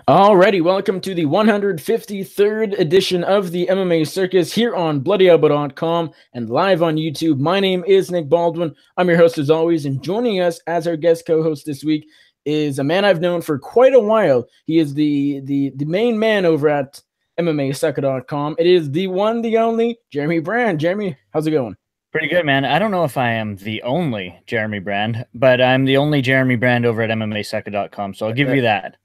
Alrighty, welcome to the 153rd edition of the MMA Circus here on BloodyElbow.com and live on YouTube. My name is Nick Baldwin. I'm your host as always, and joining us as our guest co-host this week is a man I've known for quite a while. He is the main man over at MMACircus.com. It is the one, the only, Jeremy Brand. Jeremy, how's it going? Pretty good, man. I don't know if I am the only Jeremy Brand, but I'm the only Jeremy Brand over at MMACircus.com, so I'll give you that.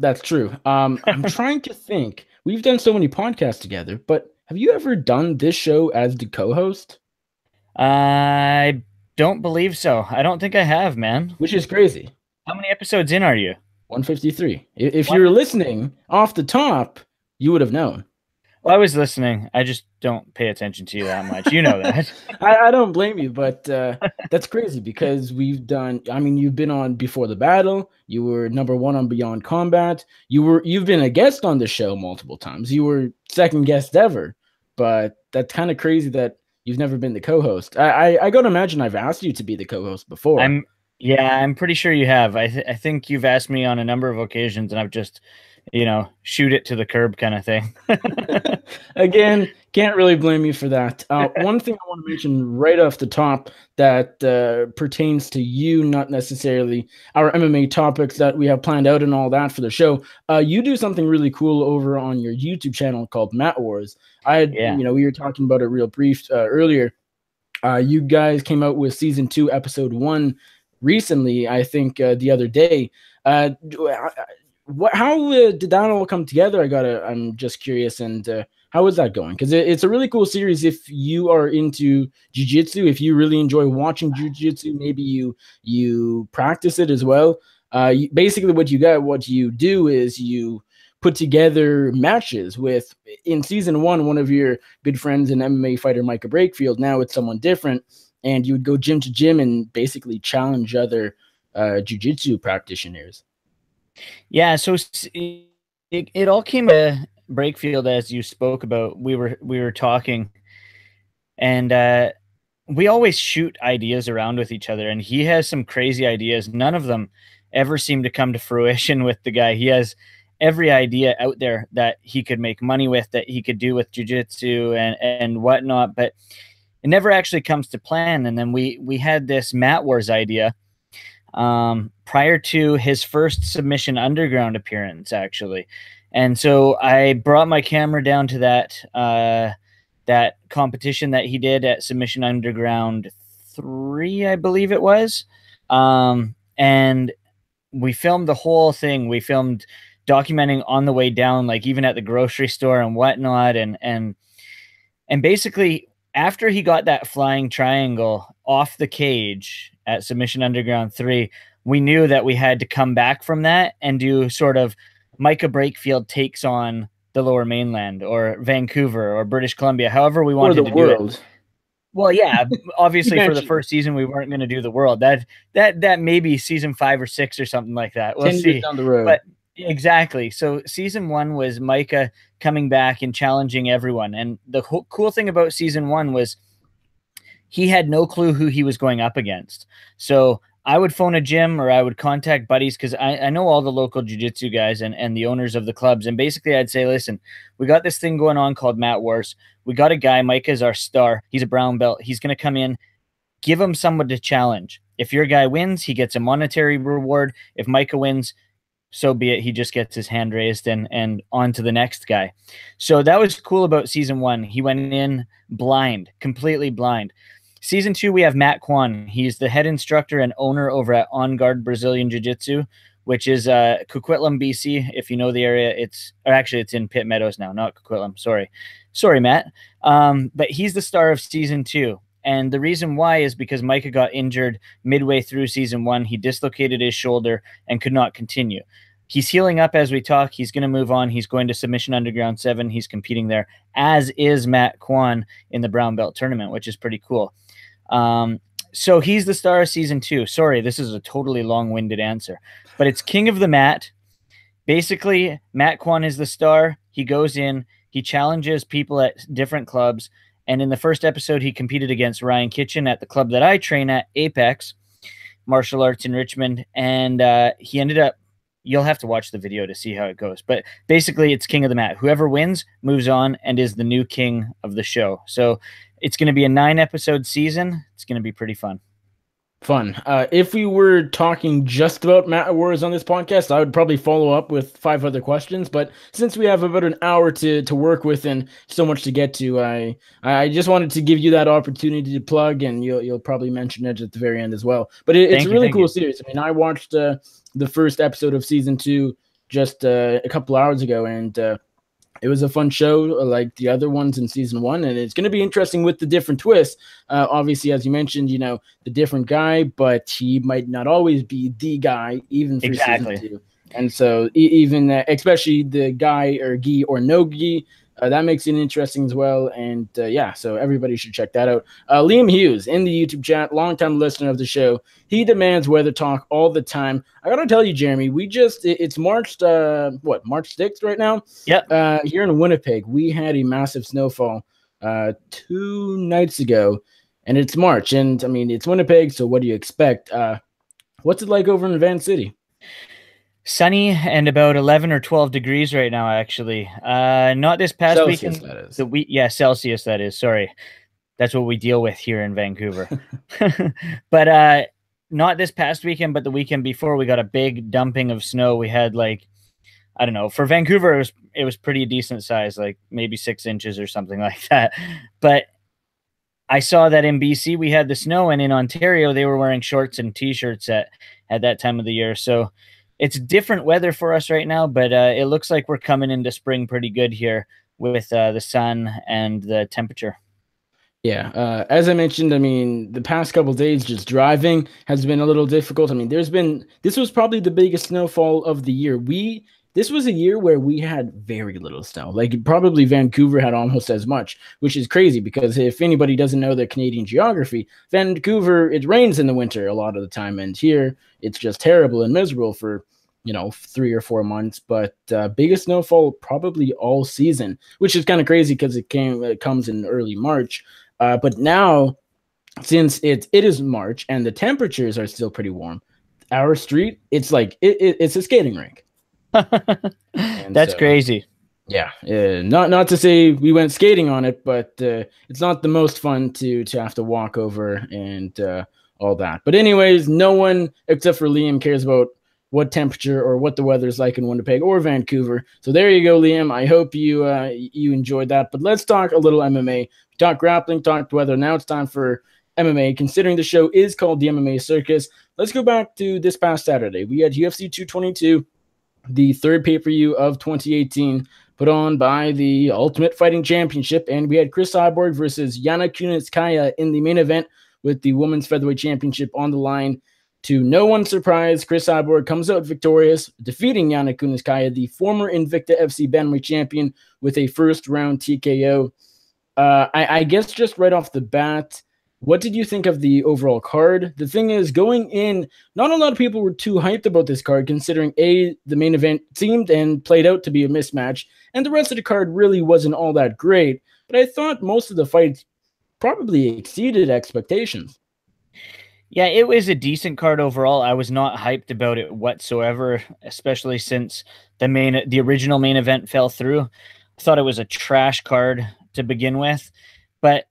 That's true. I'm trying to think. We've done so many podcasts together, but have you ever done this show as the co-host? I don't believe so. I don't think I have, man. Which is crazy. How many episodes in are you? 153. If you're listening off the top, you would have known. Well, I was listening. I just don't pay attention to you that much. You know that. I don't blame you, but that's crazy because we've done. I mean, you've been on Before the Battle. You were #1 on Beyond Combat. You've been a guest on the show multiple times. You were second guest ever, but that's kind of crazy that you've never been the co-host. I gotta imagine I've asked you to be the co-host before. I'm pretty sure you have. I think you've asked me on a number of occasions, and I've just, shoot it to the curb kind of thing. Again, can't really blame you for that. One thing I want to mention right off the top that pertains to you, not necessarily our MMA topics that we have planned out and all that for the show. You do something really cool over on your YouTube channel called Mat Wars. We were talking about it real brief earlier. You guys came out with season 2, episode 1 recently, I think the other day. How did that all come together? I'm just curious, and how is that going? Because it's a really cool series. If you are into jiu-jitsu, if you really enjoy watching jiu-jitsu, maybe you practice it as well. Basically, what you do is you put together matches with, in season 1, one of your good friends, an MMA fighter, Micah Brakefield. Now it's someone different, and you would go gym to gym and basically challenge other jiu-jitsu practitioners. Yeah, so it all came to Brakefield as you spoke about. We were talking, and we always shoot ideas around with each other, and he has some crazy ideas. None of them ever seem to come to fruition with the guy. He has every idea out there that he could make money with, that he could do with jiu-jitsu and whatnot, but it never actually comes to plan. And then we had this Mat Wars idea prior to his first Submission Underground appearance, actually. And so I brought my camera down to that competition that he did at Submission Underground 3, I believe it was. And we filmed the whole thing. We filmed documenting on the way down, like even at the grocery store and whatnot. And basically, after he got that flying triangle off the cage at Submission Underground 3, we knew that we had to come back from that and do sort of Micah Brakefield takes on the Lower Mainland or Vancouver or British Columbia, however we wanted to do it. Well, yeah, obviously for the first season, we weren't going to do the world. That maybe season 5 or 6 or something like that. We'll see. Down the road. But exactly. So season 1 was Micah coming back and challenging everyone. And the cool thing about season 1 was he had no clue who he was going up against. So I would phone a gym or I would contact buddies because I know all the local jiu-jitsu guys and the owners of the clubs. And basically I'd say, listen, we got this thing going on called Mat Wars. We got a guy, Micah's our star. He's a brown belt. He's going to come in, give him someone to challenge. If your guy wins, he gets a monetary reward. If Micah wins, so be it. He just gets his hand raised and on to the next guy. So that was cool about season 1. He went in blind, completely blind. Season 2, we have Matt Kwan. He's the head instructor and owner over at On Guard Brazilian Jiu-Jitsu, which is Coquitlam, BC. If you know the area, it's in Pitt Meadows now, not Coquitlam. Sorry, Matt. But he's the star of season 2. And the reason why is because Micah got injured midway through season 1. He dislocated his shoulder and could not continue. He's healing up as we talk. He's going to move on. He's going to Submission Underground 7. He's competing there, as is Matt Kwan in the Brown Belt tournament, which is pretty cool. So he's the star of season 2. Sorry, this is a totally long-winded answer, but it's King of the Mat. Basically, Matt Kwan is the star. He goes in, he challenges people at different clubs. And in the first episode, he competed against Ryan Kitchen at the club that I train at, Apex Martial Arts in Richmond. And he ended up you'll have to watch the video to see how it goes. But basically, it's king of the mat. Whoever wins moves on and is the new king of the show. So it's going to be a 9-episode season. It's going to be pretty fun. Fun. If we were talking just about Mat Wars on this podcast, I would probably follow up with 5 other questions. But since we have about an hour to work with and so much to get to, I just wanted to give you that opportunity to plug, and you'll probably mention it at the very end as well. But it's a really cool series. I mean, I watched the first episode of season 2 just a couple hours ago, and it was a fun show like the other ones in season 1, and it's going to be interesting with the different twists. Obviously, as you mentioned, the different guy, but he might not always be the guy, even for season 2. And so even especially the guy or gi or no gi, that makes it interesting as well. And yeah, so everybody should check that out. Liam Hughes in the YouTube chat, longtime listener of the show. He demands weather talk all the time. I got to tell you, Jeremy, it's March 6th right now? Yep. Here in Winnipeg, we had a massive snowfall 2 nights ago, and it's March. And I mean, it's Winnipeg, so what do you expect? What's it like over in Van City? Sunny and about 11 or 12 degrees right now, actually. Not this past Celsius, weekend. That is. Yeah, Celsius, that is. Sorry. That's what we deal with here in Vancouver. But not this past weekend, but the weekend before, we got a big dumping of snow. We had I don't know, for Vancouver, it was pretty decent size, like maybe 6 inches or something like that. But I saw that in BC, we had the snow, and in Ontario, they were wearing shorts and T-shirts at that time of the year. So it's different weather for us right now, but it looks like we're coming into spring pretty good here with the sun and the temperature. Yeah, as I mentioned, I mean, the past couple of days, just driving has been a little difficult. I mean, this was probably the biggest snowfall of the year. This was a year where we had very little snow. Like probably Vancouver had almost as much, which is crazy because if anybody doesn't know the Canadian geography, Vancouver, it rains in the winter a lot of the time. And here it's just terrible and miserable for, 3 or 4 months, but biggest snowfall probably all season, which is kind of crazy because it comes in early March. But now, since it is March and the temperatures are still pretty warm, our street, it's like it's a skating rink. That's crazy. Yeah, not to say we went skating on it, but it's not the most fun to have to walk over and all that. But anyways, no one except for Liam cares about what temperature or what the weather is like in Winnipeg or Vancouver. So there you go, Liam. I hope you enjoyed that. But let's talk a little MMA. We talked grappling, talked weather. Now it's time for MMA. Considering the show is called the MMA Circus, let's go back to this past Saturday. We had UFC 222, the third pay-per-view of 2018, put on by the Ultimate Fighting Championship, and we had Cris Cyborg versus Yana Kunitskaya in the main event with the Women's Featherweight Championship on the line. To no one's surprise, Cris Cyborg comes out victorious, defeating Yana Kunitskaya, the former Invicta FC Bantamweight champion, with a first-round TKO. I guess just right off the bat, what did you think of the overall card? The thing is, going in, not a lot of people were too hyped about this card, considering the main event seemed and played out to be a mismatch, and the rest of the card really wasn't all that great. But I thought most of the fights probably exceeded expectations. Yeah, it was a decent card overall. I was not hyped about it whatsoever, especially since the original main event fell through. I thought it was a trash card to begin with. But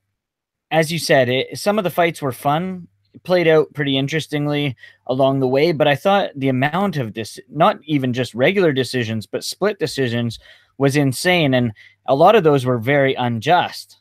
as you said, some of the fights were fun. It played out pretty interestingly along the way, but I thought the amount of this, not even just regular decisions, but split decisions was insane. And a lot of those were very unjust.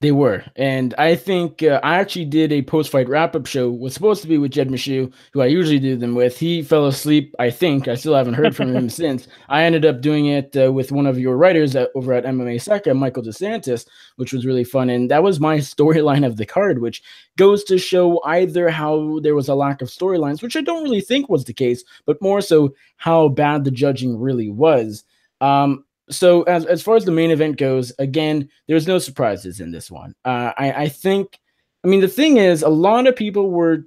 They were. And I think I actually did a post-fight wrap-up show. Was supposed to be with Jed Michoud, who I usually do them with. He fell asleep, I think. I still haven't heard from him since. I ended up doing it with one of your writers over at MMA Circus, Michael DeSantis, which was really fun. And that was my storyline of the card, which goes to show either how there was a lack of storylines, which I don't really think was the case, but more so how bad the judging really was. So as far as the main event goes, again, there's no surprises in this one. I think, I mean, the thing is, a lot of people were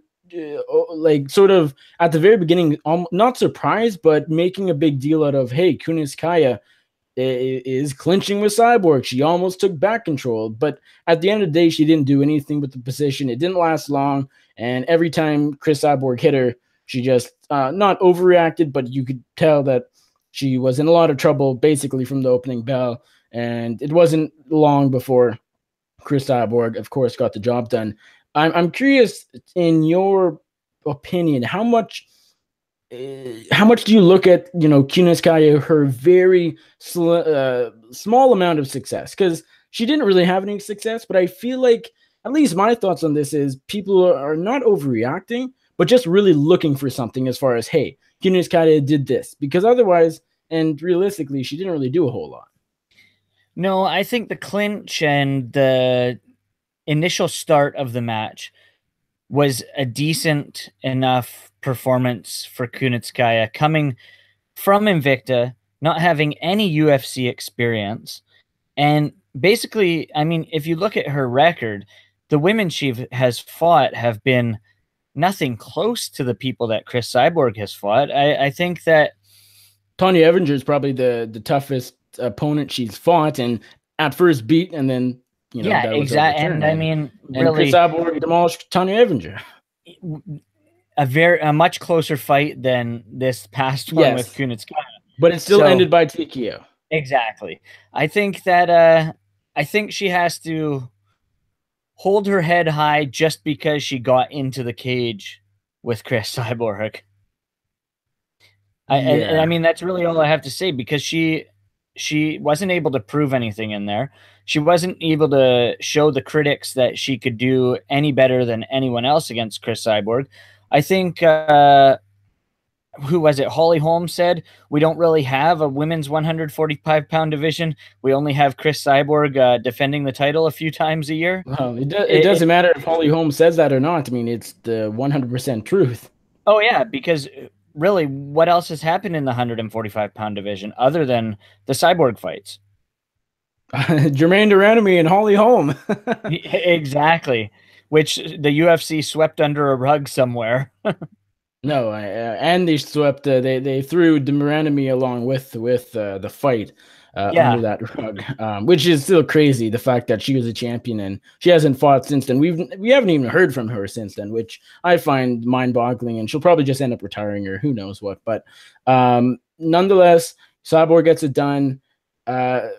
sort of at the very beginning, not surprised, but making a big deal out of, hey, Kunitskaya is clinching with Cyborg. She almost took back control, but at the end of the day, she didn't do anything with the position. It didn't last long, and every time Cris Cyborg hit her, She just not overreacted, but you could tell that she was in a lot of trouble basically from the opening bell. And it wasn't long before Chris Cyborg, of course, got the job done. I'm curious, in your opinion, how much do you look at, Kunitskaya, her very small amount of success? Because she didn't really have any success, but I feel like, at least my thoughts on this is, people are not overreacting, but just really looking for something as far as, hey, Kunitskaya did this. Because otherwise, and realistically, she didn't really do a whole lot. No, I think the clinch and the initial start of the match was a decent enough performance for Kunitskaya, coming from Invicta, not having any UFC experience. And basically, I mean, if you look at her record, the women she has fought have been nothing close to the people that Chris Cyborg has fought. I think that Tonya Evinger is probably the toughest opponent she's fought, and at first beat, and then that was exactly. And I mean, and Chris Cyborg demolished Tonya Evinger. A much closer fight than this past one with Kunitskaya, but it still ended by TKO. Exactly. I think that I think she has to hold her head high just because she got into the cage with Chris Cyborg. I mean, that's really all I have to say, because she wasn't able to prove anything in there. She wasn't able to show the critics that she could do any better than anyone else against Chris Cyborg. I think, who was it? Holly Holm said, we don't really have a women's 145-pound division. We only have Chris Cyborg defending the title a few times a year. Well, it doesn't matter if Holly Holm says that or not. I mean, it's the 100% truth. Oh, yeah, because really, what else has happened in the 145-pound division other than the Cyborg fights? Jermaine Durandamy and Holly Holm. Exactly, which the UFC swept under a rug somewhere. No, and they swept. They threw Durandamy along with the fight under that rug, which is still crazy. The fact that she was a champion and she hasn't fought since then. We haven't even heard from her since then, which I find mind-boggling. And she'll probably just end up retiring, or who knows what. But nonetheless, Cyborg gets it done.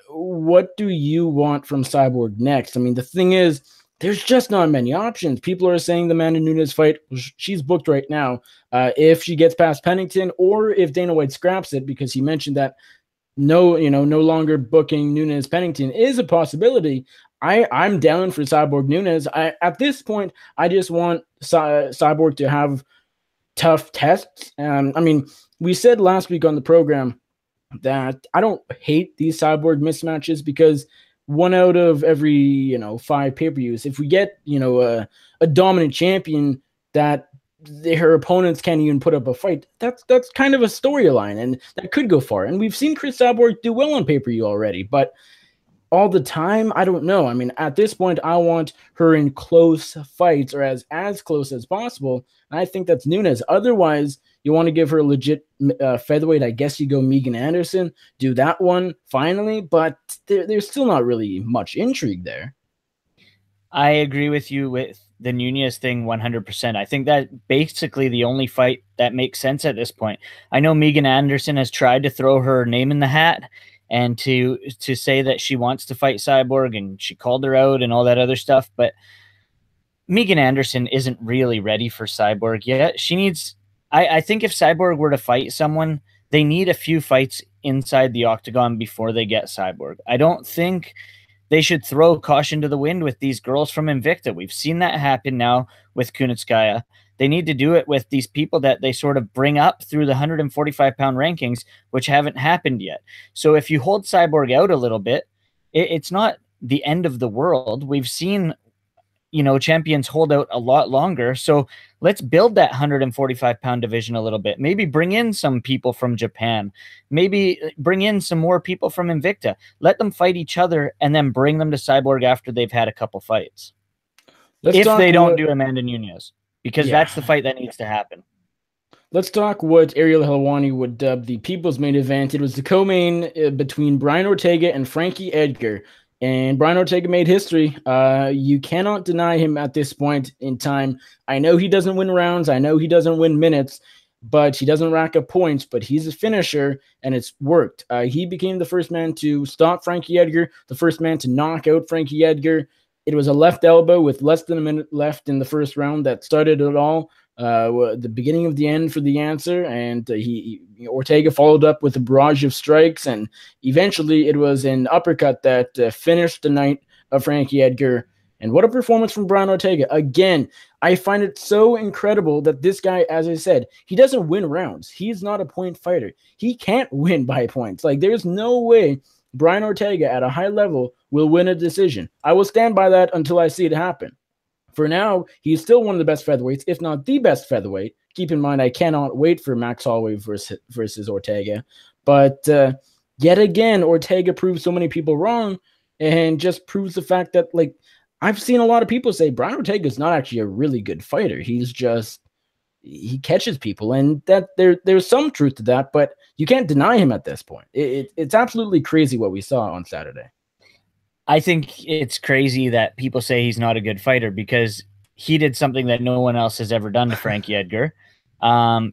What do you want from Cyborg next? I mean, the thing is, there's just not many options. People are saying the Amanda Nunes fight, she's booked right now. If she gets past Pennington, or if Dana White scraps it, because he mentioned that no longer booking Nunes Pennington is a possibility. I'm down for Cyborg Nunes. At this point, I just want Cyborg to have tough tests. I mean, we said last week on the program that I don't hate these Cyborg mismatches, because one out of every 5 pay-per-views, if we get a dominant champion that her opponents can't even put up a fight, that's kind of a storyline, and that could go far. And we've seen Chris Cyborg do well on pay-per-view already, but all the time, I don't know. I mean, at this point, I want her in close fights, or as close as possible. And I think that's Nunes. Otherwise, you want to give her a legit featherweight, I guess you go Megan Anderson, do that one finally, but there's still not really much intrigue there. I agree with you with the Nunes thing 100%. I think that basically the only fight that makes sense at this point. I know Megan Anderson has tried to throw her name in the hat and to say that she wants to fight Cyborg, and she called her out and all that other stuff, but Megan Anderson isn't really ready for Cyborg yet. She needs, I think if Cyborg were to fight someone, they need a few fights inside the octagon before they get Cyborg. I don't think they should throw caution to the wind with these girls from Invicta. We've seen that happen now with Kunitskaya. They need to do it with these people that they sort of bring up through the 145-pound rankings, which haven't happened yet. So if you hold Cyborg out a little bit, it's not the end of the world. We've seen, champions hold out a lot longer. So let's build that 145-pound division a little bit. Maybe bring in some people from Japan. Maybe bring in some more people from Invicta. Let them fight each other, and then bring them to Cyborg after they've had a couple fights. If they don't do Amanda Nunes. Because that's the fight that needs to happen. Let's talk what Ariel Helwani would dub the people's main event. It was the co-main between Brian Ortega and Frankie Edgar. And Brian Ortega made history. You cannot deny him at this point in time. I know he doesn't win rounds. I know he doesn't win minutes, but he doesn't rack up points. But he's a finisher, and it's worked. He became the first man to stop Frankie Edgar, the first man to knock out Frankie Edgar. It was a left elbow with less than a minute left in the first round that started it all. The beginning of the end for the answer, and Ortega followed up with a barrage of strikes, and eventually it was an uppercut that finished the night of Frankie Edgar. And what a performance from Brian Ortega. Again, I find it so incredible that this guy, as I said, he doesn't win rounds. He's not a point fighter. He can't win by points. Like, there's no way Brian Ortega at a high level will win a decision. I will stand by that until I see it happen. For now, he's still one of the best featherweights, if not the best featherweight. Keep in mind, I cannot wait for Max Holloway versus Ortega. But yet again, Ortega proves so many people wrong, and just proves the fact that, like, I've seen a lot of people say Brian Ortega is not actually a really good fighter. He catches people, and that there's some truth to that, but you can't deny him at this point. It's absolutely crazy what we saw on Saturday. I think it's crazy that people say he's not a good fighter because he did something that no one else has ever done to Frankie Edgar.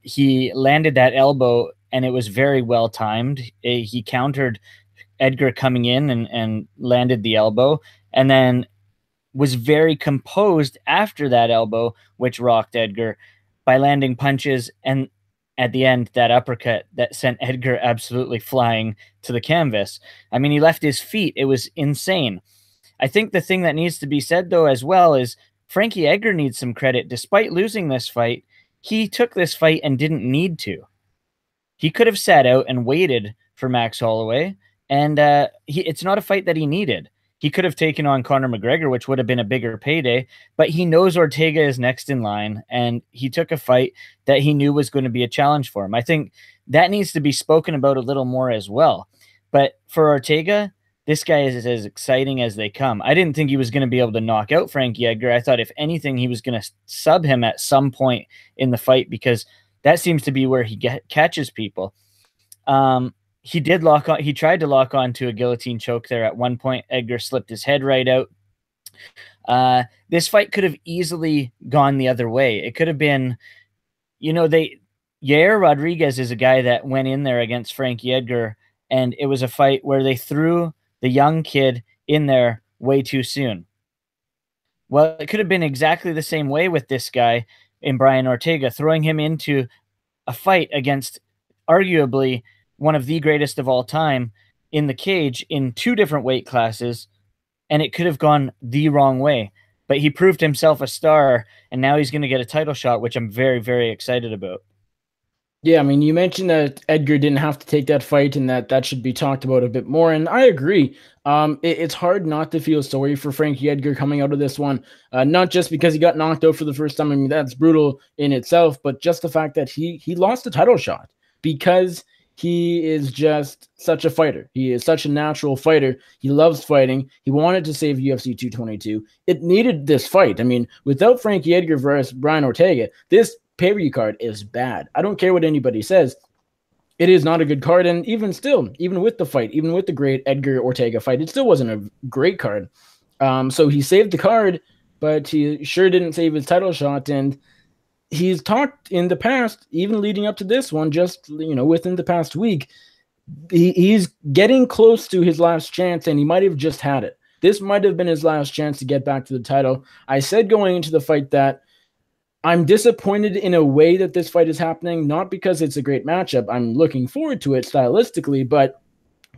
He landed that elbow, and it was very well timed. He countered Edgar coming in and landed the elbow, and then was very composed after that elbow, which rocked Edgar, by landing punches, and at the end, that uppercut that sent Edgar absolutely flying to the canvas. I mean, he left his feet. It was insane. I think the thing that needs to be said, though, as well, is Frankie Edgar needs some credit. Despite losing this fight, he took this fight and didn't need to. He could have sat out and waited for Max Holloway, and it's not a fight that he needed. He could have taken on Conor McGregor, which would have been a bigger payday, but he knows Ortega is next in line, and he took a fight that he knew was going to be a challenge for him. I think that needs to be spoken about a little more as well. But for Ortega, this guy is as exciting as they come. I didn't think he was going to be able to knock out Frankie Edgar. I thought, if anything, he was going to sub him at some point in the fight, because that seems to be where he catches people. He did lock on. He tried to lock on to a guillotine choke there at one point. Edgar slipped his head right out. This fight could have easily gone the other way. It could have been, Yair Rodriguez is a guy that went in there against Frankie Edgar, and it was a fight where they threw the young kid in there way too soon. Well, it could have been exactly the same way with this guy in Brian Ortega, throwing him into a fight against arguably one of the greatest of all time in the cage in two different weight classes, and it could have gone the wrong way. But he proved himself a star, and now he's going to get a title shot, which I'm very, very excited about. Yeah, I mean, you mentioned that Edgar didn't have to take that fight, and that should be talked about a bit more, and I agree. It's hard not to feel sorry for Frankie Edgar coming out of this one, not just because he got knocked out for the first time. I mean, that's brutal in itself, but just the fact that he lost a title shot because he is just such a fighter. He is such a natural fighter. He loves fighting. He wanted to save UFC 222. It needed this fight. I mean, without Frankie Edgar versus Brian Ortega, this pay-per-view card is bad. I don't care what anybody says. It is not a good card, and even still, even with the fight, even with the great Edgar-Ortega fight, it still wasn't a great card. So he saved the card, but he sure didn't save his title shot, and he's talked in the past, even leading up to this one, just, within the past week, he's getting close to his last chance, and he might have just had it. This might have been his last chance to get back to the title. I said going into the fight that I'm disappointed in a way that this fight is happening, not because it's a great matchup. I'm looking forward to it stylistically, but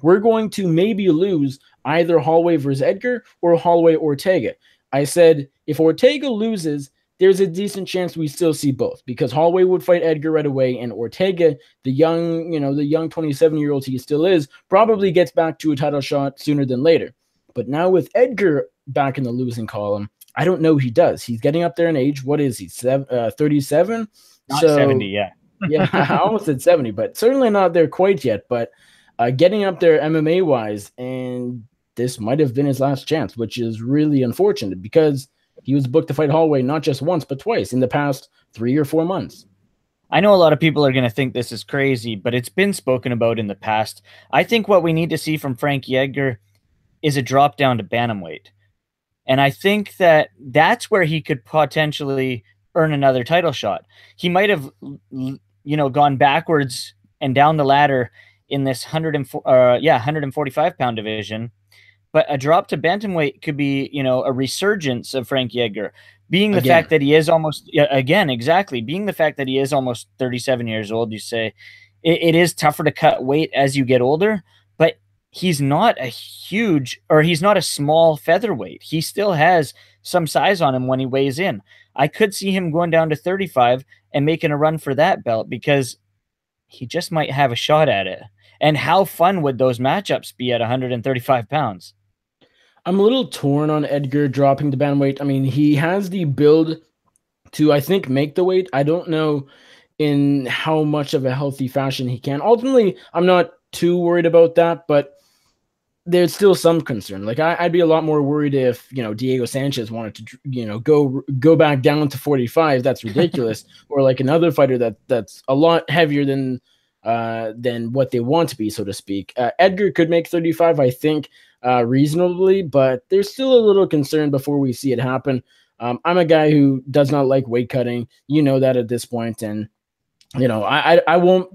we're going to maybe lose either Holloway versus Edgar or Holloway Ortega. I said if Ortega loses, there's a decent chance we still see both, because Holloway would fight Edgar right away, and Ortega, the young 27-year-old he still is, probably gets back to a title shot sooner than later. But now with Edgar back in the losing column, I don't know he does. He's getting up there in age. What is he, 37? Not 70, yeah. Yeah, I almost said 70, but certainly not there quite yet. But getting up there MMA-wise, and this might have been his last chance, which is really unfortunate, because he was booked to fight Holloway not just once, but twice in the past 3 or 4 months. I know a lot of people are going to think this is crazy, but it's been spoken about in the past. I think what we need to see from Frankie Edgar is a drop down to bantamweight. And I think that that's where he could potentially earn another title shot. He might have, gone backwards and down the ladder in this 145 pound division, but a drop to bantamweight could be, a resurgence of Frankie Edgar, being the fact that he is almost, being the fact that he is almost 37 years old. You say it is tougher to cut weight as you get older, but he's not he's not a small featherweight. He still has some size on him when he weighs in. I could see him going down to 35 and making a run for that belt, because he just might have a shot at it. And how fun would those matchups be at 135 pounds? I'm a little torn on Edgar dropping the bantamweight. I mean, he has the build to, I think, make the weight. I don't know in how much of a healthy fashion he can. Ultimately, I'm not too worried about that, but there's still some concern. Like I'd be a lot more worried if, Diego Sanchez wanted to, go back down to 45. That's ridiculous. Or like another fighter that's a lot heavier than what they want to be, so to speak. Edgar could make 35, I think, reasonably, but there's still a little concern before we see it happen. I'm a guy who does not like weight cutting. You know that at this point, and I won't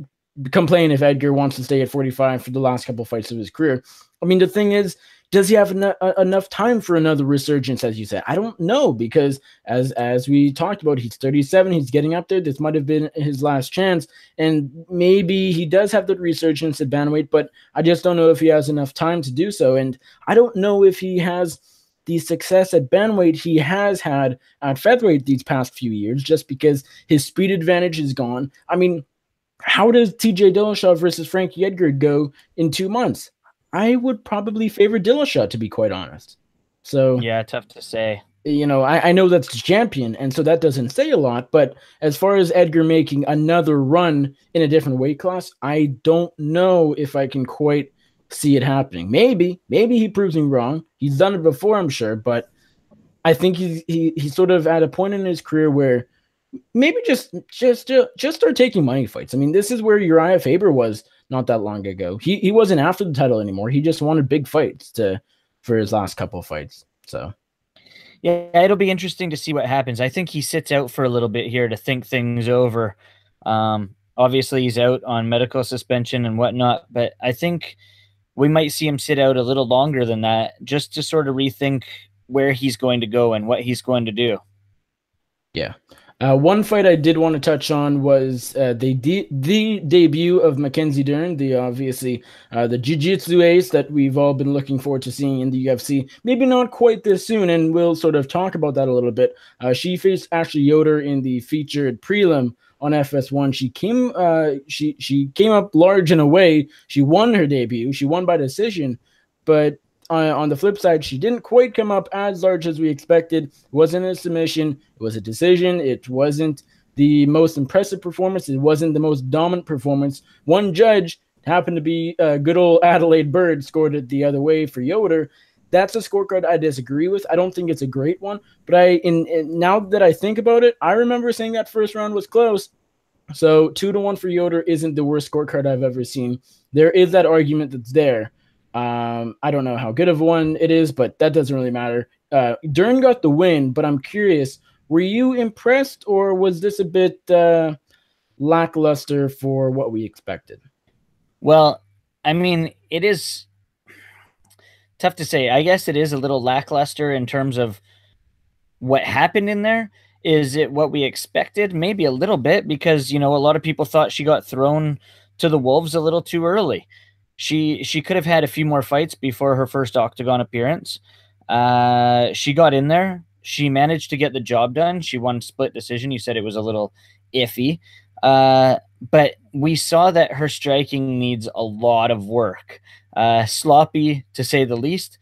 complain if Edgar wants to stay at 45 for the last couple fights of his career. I mean, the thing is, does he have enough time for another resurgence, as you said? I don't know, because as we talked about, he's 37, he's getting up there. This might have been his last chance, and maybe he does have the resurgence at bantamweight, but I just don't know if he has enough time to do so, and I don't know if he has the success at bantamweight he has had at featherweight these past few years, just because his speed advantage is gone. I mean, how does TJ Dillashaw versus Frankie Edgar go in 2 months? I would probably favor Dillashaw, to be quite honest. So yeah, tough to say. I know that's the champion, and so that doesn't say a lot. But as far as Edgar making another run in a different weight class, I don't know if I can quite see it happening. Maybe he proves me wrong. He's done it before, I'm sure, but I think he's sort of at a point in his career where maybe just start taking money fights. I mean, this is where Uriah Faber was not that long ago. He wasn't after the title anymore. He just wanted big fights for his last couple of fights. So yeah, it'll be interesting to see what happens. I think he sits out for a little bit here to think things over. Obviously he's out on medical suspension and whatnot, but I think we might see him sit out a little longer than that, just to sort of rethink where he's going to go and what he's going to do. Yeah. One fight I did want to touch on was the debut of Mackenzie Dern, the jiu-jitsu ace that we've all been looking forward to seeing in the UFC. Maybe not quite this soon, and we'll sort of talk about that a little bit. She faced Ashley Yoder in the featured prelim on FS1. She came up large in a way. She won her debut. She won by decision, but on the flip side, she didn't quite come up as large as we expected. It wasn't a submission. It was a decision. It wasn't the most impressive performance. It wasn't the most dominant performance. One judge happened to be good old Adelaide Bird, scored it the other way for Yoder. That's a scorecard I disagree with. I don't think it's a great one. But now that I think about it, I remember saying that first round was close. So 2-1 for Yoder isn't the worst scorecard I've ever seen. There is that argument that's there. I don't know how good of one it is, but that doesn't really matter. Dern got the win, but I'm curious, were you impressed, or was this a bit lackluster for what we expected? Well, I mean, it is tough to say. I guess it is a little lackluster in terms of what happened in there. Is it what we expected? Maybe a little bit, because, a lot of people thought she got thrown to the wolves a little too early. She could have had a few more fights before her first octagon appearance. She got in there. She managed to get the job done. She won split decision. You said it was a little iffy. But we saw that her striking needs a lot of work. Sloppy, to say the least.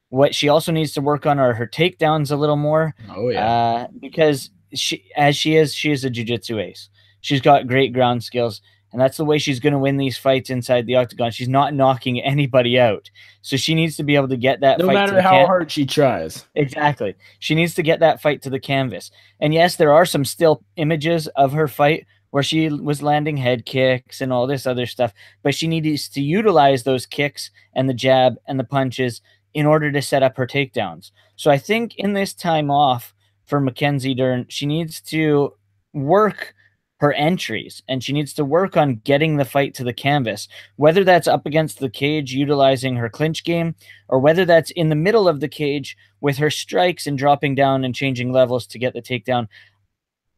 What she also needs to work on are her takedowns a little more. Oh, yeah. Because she is a jiu-jitsu ace. She's got great ground skills. And that's the way she's going to win these fights inside the octagon. She's not knocking anybody out. So she needs to be able to get that fight. No matter how hard she tries. Exactly. She needs to get that fight to the canvas. And yes, there are some still images of her fight where she was landing head kicks and all this other stuff. But she needs to utilize those kicks and the jab and the punches in order to set up her takedowns. So I think in this time off for Mackenzie Dern, she needs to work her entries and she needs to work on getting the fight to the canvas, whether that's up against the cage utilizing her clinch game, or whether that's in the middle of the cage with her strikes and dropping down and changing levels to get the takedown.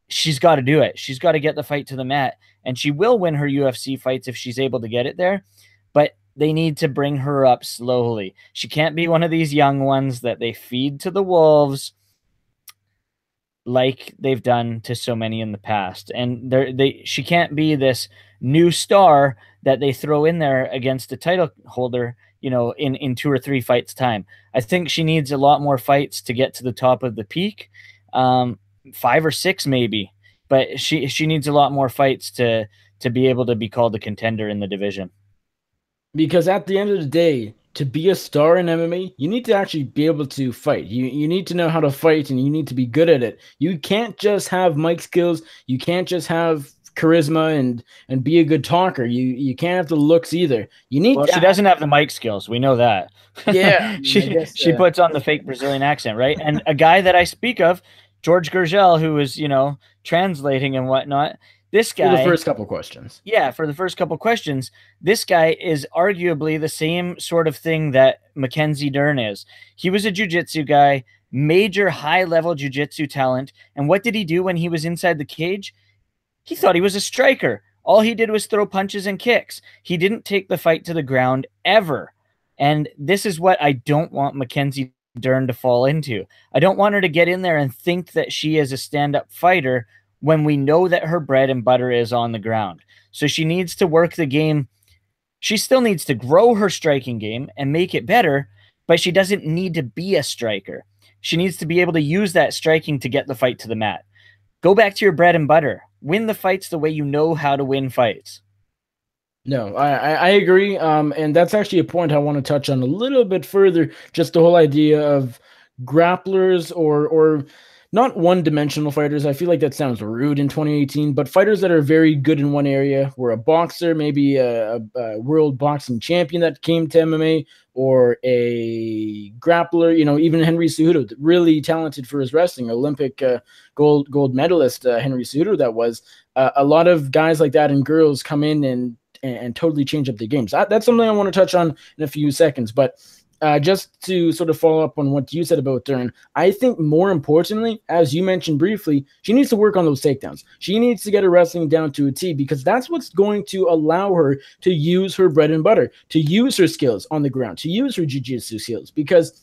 She's got to do it. She's got to get the fight to the mat, and she will win her UFC fights if she's able to get it there. But they need to bring her up slowly. She can't be one of these young ones that they feed to the wolves like they've done to so many in the past. And she can't be this new star that they throw in there against a title holder, you know, in 2 or 3 fights time. I think she needs a lot more fights to get to the top of the peak. 5 or 6 maybe, but she needs a lot more fights to be able to be called a contender in the division. Because at the end of the day, to be a star in MMA, you need to actually be able to fight. You need to know how to fight, and you need to be good at it. You can't just have mic skills. You can't just have charisma and be a good talker. You can't have the looks either. You need. Well, she doesn't have the mic skills. We know that. Yeah, she puts on the fake Brazilian accent, right? And a guy that I speak of, George Gurgel, who was, you know, translating and whatnot. This guy, for the first couple questions. Yeah, for the first couple questions, this guy is arguably the same sort of thing that Mackenzie Dern is. He was a jiu-jitsu guy, major high-level jiu-jitsu talent. And what did he do when he was inside the cage? He thought he was a striker. All he did was throw punches and kicks. He didn't take the fight to the ground ever. And this is what I don't want Mackenzie Dern to fall into. I don't want her to get in there and think that she is a stand-up fighter when we know that her bread and butter is on the ground. So she needs to work the game. She still needs to grow her striking game and make it better, but she doesn't need to be a striker. She needs to be able to use that striking to get the fight to the mat. Go back to your bread and butter. Win the fights the way you know how to win fights. No, I agree. And that's actually a point I want to touch on a little bit further. Just the whole idea of grapplers or not one-dimensional fighters. I feel like that sounds rude in 2018, but fighters that are very good in one area, where a boxer, maybe a world boxing champion that came to MMA, or a grappler, you know, even Henry Cejudo, really talented for his wrestling, Olympic gold medalist Henry Cejudo, that was. A lot of guys like that and girls come in and totally change up their games. That's something I want to touch on in a few seconds, but just to sort of follow up on what you said about Dern, I think more importantly, as you mentioned briefly, she needs to work on those takedowns. She needs to get her wrestling down to a T, because that's what's going to allow her to use her bread and butter, to use her skills on the ground, to use her jiu-jitsu skills, because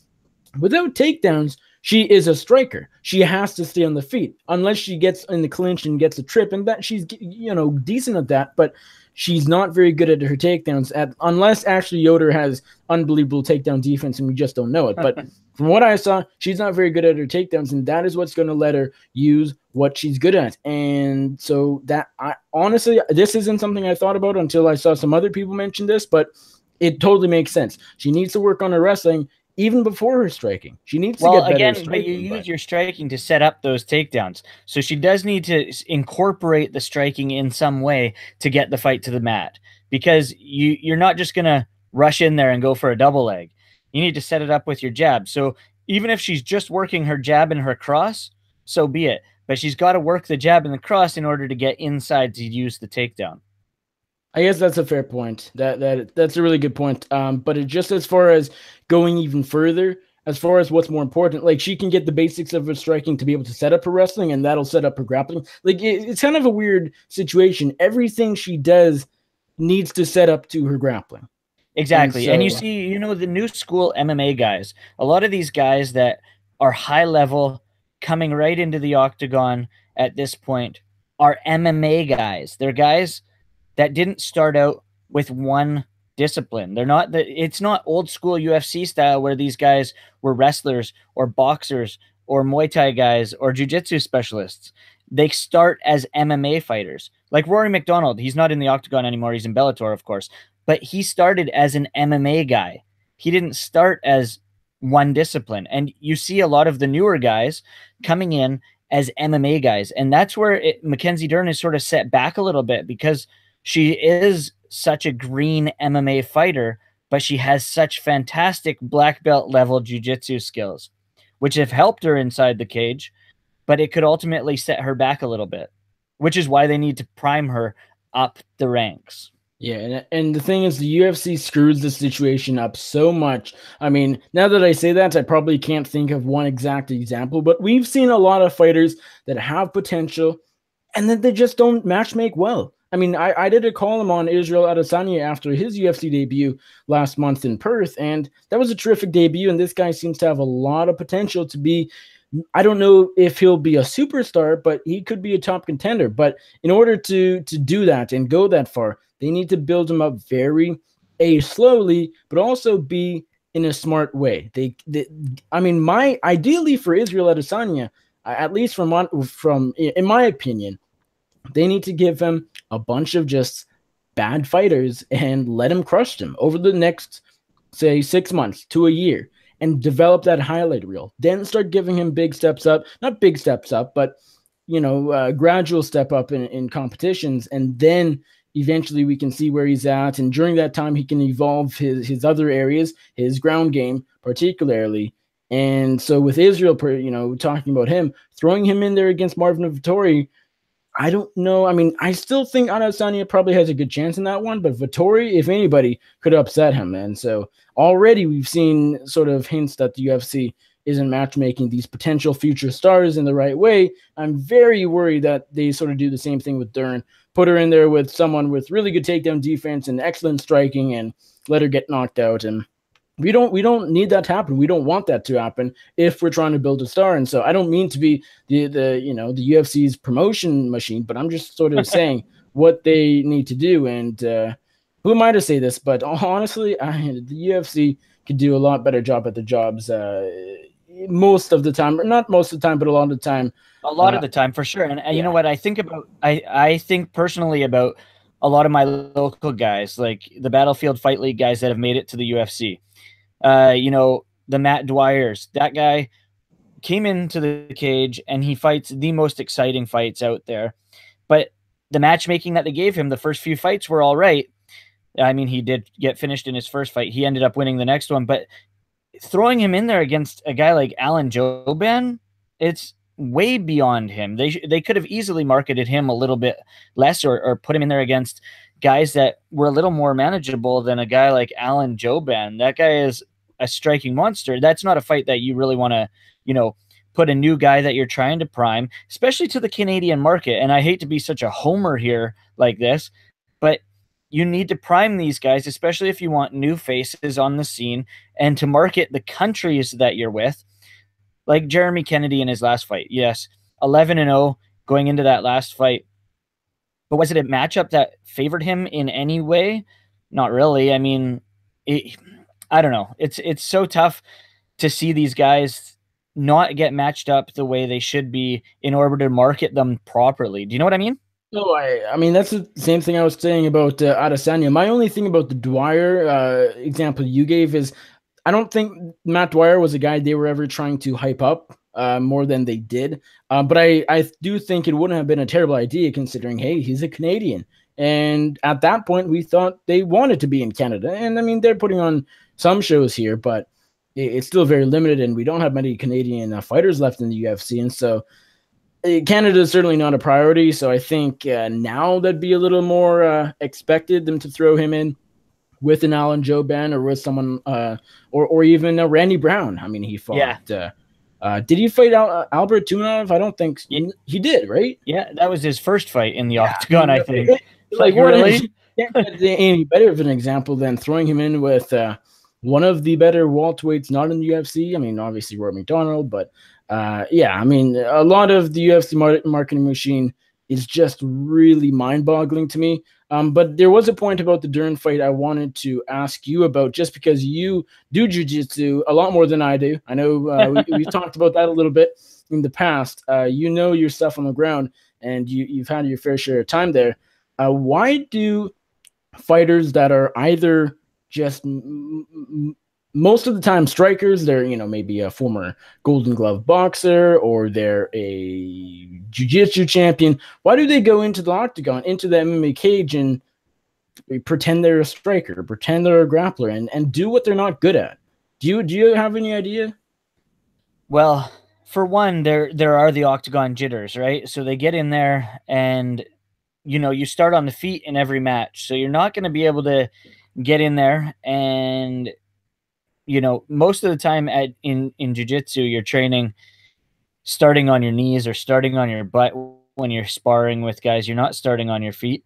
without takedowns, she is a striker. She has to stay on the feet unless she gets in the clinch and gets a trip, and that she's, you know, decent at that, but she's not very good at her takedowns, unless Ashley Yoder has unbelievable takedown defense and we just don't know it. But from what I saw, she's not very good at her takedowns, and that is what's going to let her use what she's good at. And so that, honestly, this isn't something I thought about until I saw some other people mention this, but it totally makes sense. She needs to work on her wrestling even before her striking. She needs to get better again, striking, but you use your striking to set up those takedowns. So she does need to incorporate the striking in some way to get the fight to the mat, because you're not just going to rush in there and go for a double leg. You need to set it up with your jab. So even if she's just working her jab and her cross, so be it. But she's got to work the jab and the cross in order to get inside to use the takedown. I guess that's a fair point. That's a really good point. But it just, as far as going even further, as far as what's more important, like, she can get the basics of her striking to be able to set up her wrestling, and that'll set up her grappling. Like, it's kind of a weird situation. Everything she does needs to set up to her grappling. Exactly. And you see, you know, the new school MMA guys, a lot of these guys that are high level coming right into the octagon at this point are MMA guys. They're guys that didn't start out with one discipline. They're not it's not old school UFC style where these guys were wrestlers or boxers or Muay Thai guys or jiu-jitsu specialists. They start as MMA fighters. Like Rory McDonald, he's not in the octagon anymore. He's in Bellator, of course, but he started as an MMA guy. He didn't start as one discipline. And you see a lot of the newer guys coming in as MMA guys. And that's where Mackenzie Dern is sort of set back a little bit, because she is such a green MMA fighter but she has such fantastic black belt level jiu-jitsu skills, which have helped her inside the cage, but it could ultimately set her back a little bit, which is why they need to prime her up the ranks. Yeah, and the thing is, the UFC screws the situation up so much. I mean, now that I say that, I probably can't think of one exact example, but we've seen a lot of fighters that have potential and then they just don't match make well. I mean, I did a column on Israel Adesanya after his UFC debut last month in Perth, and that was a terrific debut, and this guy seems to have a lot of potential to be, I don't know if he'll be a superstar, but he could be a top contender. But in order to do that and go that far, they need to build him up very slowly, but also be in a smart way. I mean, my ideally for Israel Adesanya, at least from in my opinion, they need to give him a bunch of just bad fighters and let him crush them over the next, say, 6 months to a year, and develop that highlight reel. Then start giving him big steps up, not big steps up, but gradual step up in competitions, and then eventually we can see where he's at. And during that time, he can evolve his other areas, his ground game particularly. And so with Israel, talking about him, throwing him in there against Marvin Vettori, I don't know. I mean, I still think Adesanya probably has a good chance in that one, but Vettori, if anybody, could upset him. And so already we've seen sort of hints that the UFC isn't matchmaking these potential future stars in the right way. I'm very worried that they sort of do the same thing with Dern, put her in there with someone with really good takedown defense and excellent striking, and let her get knocked out. And we don't need that to happen. We don't want that to happen if we're trying to build a star. And so I don't mean to be the UFC's promotion machine, but I'm just sort of saying what they need to do. And who am I to say this? But honestly, the UFC could do a lot better job at the jobs most of the time, or not most of the time, but a lot of the time. A lot of the time, for sure. And yeah. You know what I think about? I think personally about a lot of my local guys, like the Battlefield Fight League guys that have made it to the UFC. The Matt Dwyers, that guy came into the cage and he fights the most exciting fights out there. But the matchmaking that they gave him, the first few fights were all right. I mean, he did get finished in his first fight. He ended up winning the next one. But throwing him in there against a guy like Alan Jouban, it's way beyond him. They could have easily marketed him a little bit less, or put him in there against guys that were a little more manageable than a guy like Alan Jouban. That guy is a striking monster. That's not a fight that you really want to, put a new guy that you're trying to prime, especially to the Canadian market. And I hate to be such a homer here like this, but you need to prime these guys, especially if you want new faces on the scene and to market the countries that you're with. Like Jeremy Kennedy in his last fight. Yes, 11-0 going into that last fight. But was it a matchup that favored him in any way? Not really. I mean, I don't know. It's so tough to see these guys not get matched up the way they should be in order to market them properly. Do you know what I mean? No, I mean, that's the same thing I was saying about Adesanya. My only thing about the Dwyer example you gave is I don't think Matt Dwyer was a guy they were ever trying to hype up more than they did. But I do think it wouldn't have been a terrible idea considering, hey, he's a Canadian. And at that point, we thought they wanted to be in Canada. And I mean, they're putting on some shows here, but it's still very limited. And we don't have many Canadian fighters left in the UFC. And so Canada is certainly not a priority. So I think now that'd be a little more expected them to throw him in with an Alan Jouban or with someone or even Randy Brown. I mean, he fought. Yeah. Did he fight Albert Tunov? I don't think he did, right? Yeah, that was his first fight in the octagon, I think. Like, really? Can't get any better of an example than throwing him in with one of the better welterweights not in the UFC. I mean, obviously Roy McDonald, but yeah, I mean, a lot of the UFC marketing machine is just really mind-boggling to me. But there was a point about the Dern fight I wanted to ask you about, just because you do jiu-jitsu a lot more than I do. I know we've talked about that a little bit in the past. You know your stuff on the ground, and you've had your fair share of time there. Why do fighters that are either just most of the time strikers, they're, maybe a former Golden Glove boxer or they're a jiu-jitsu champion, why do they go into the octagon, into the MMA cage, and pretend they're a striker, pretend they're a grappler, and do what they're not good at. Do you have any idea? Well, for one, there are the octagon jitters, right? So they get in there and you start on the feet in every match. So you're not going to be able to get in there and most of the time in jiu-jitsu you're training starting on your knees or starting on your butt when you're sparring with guys. You're not starting on your feet.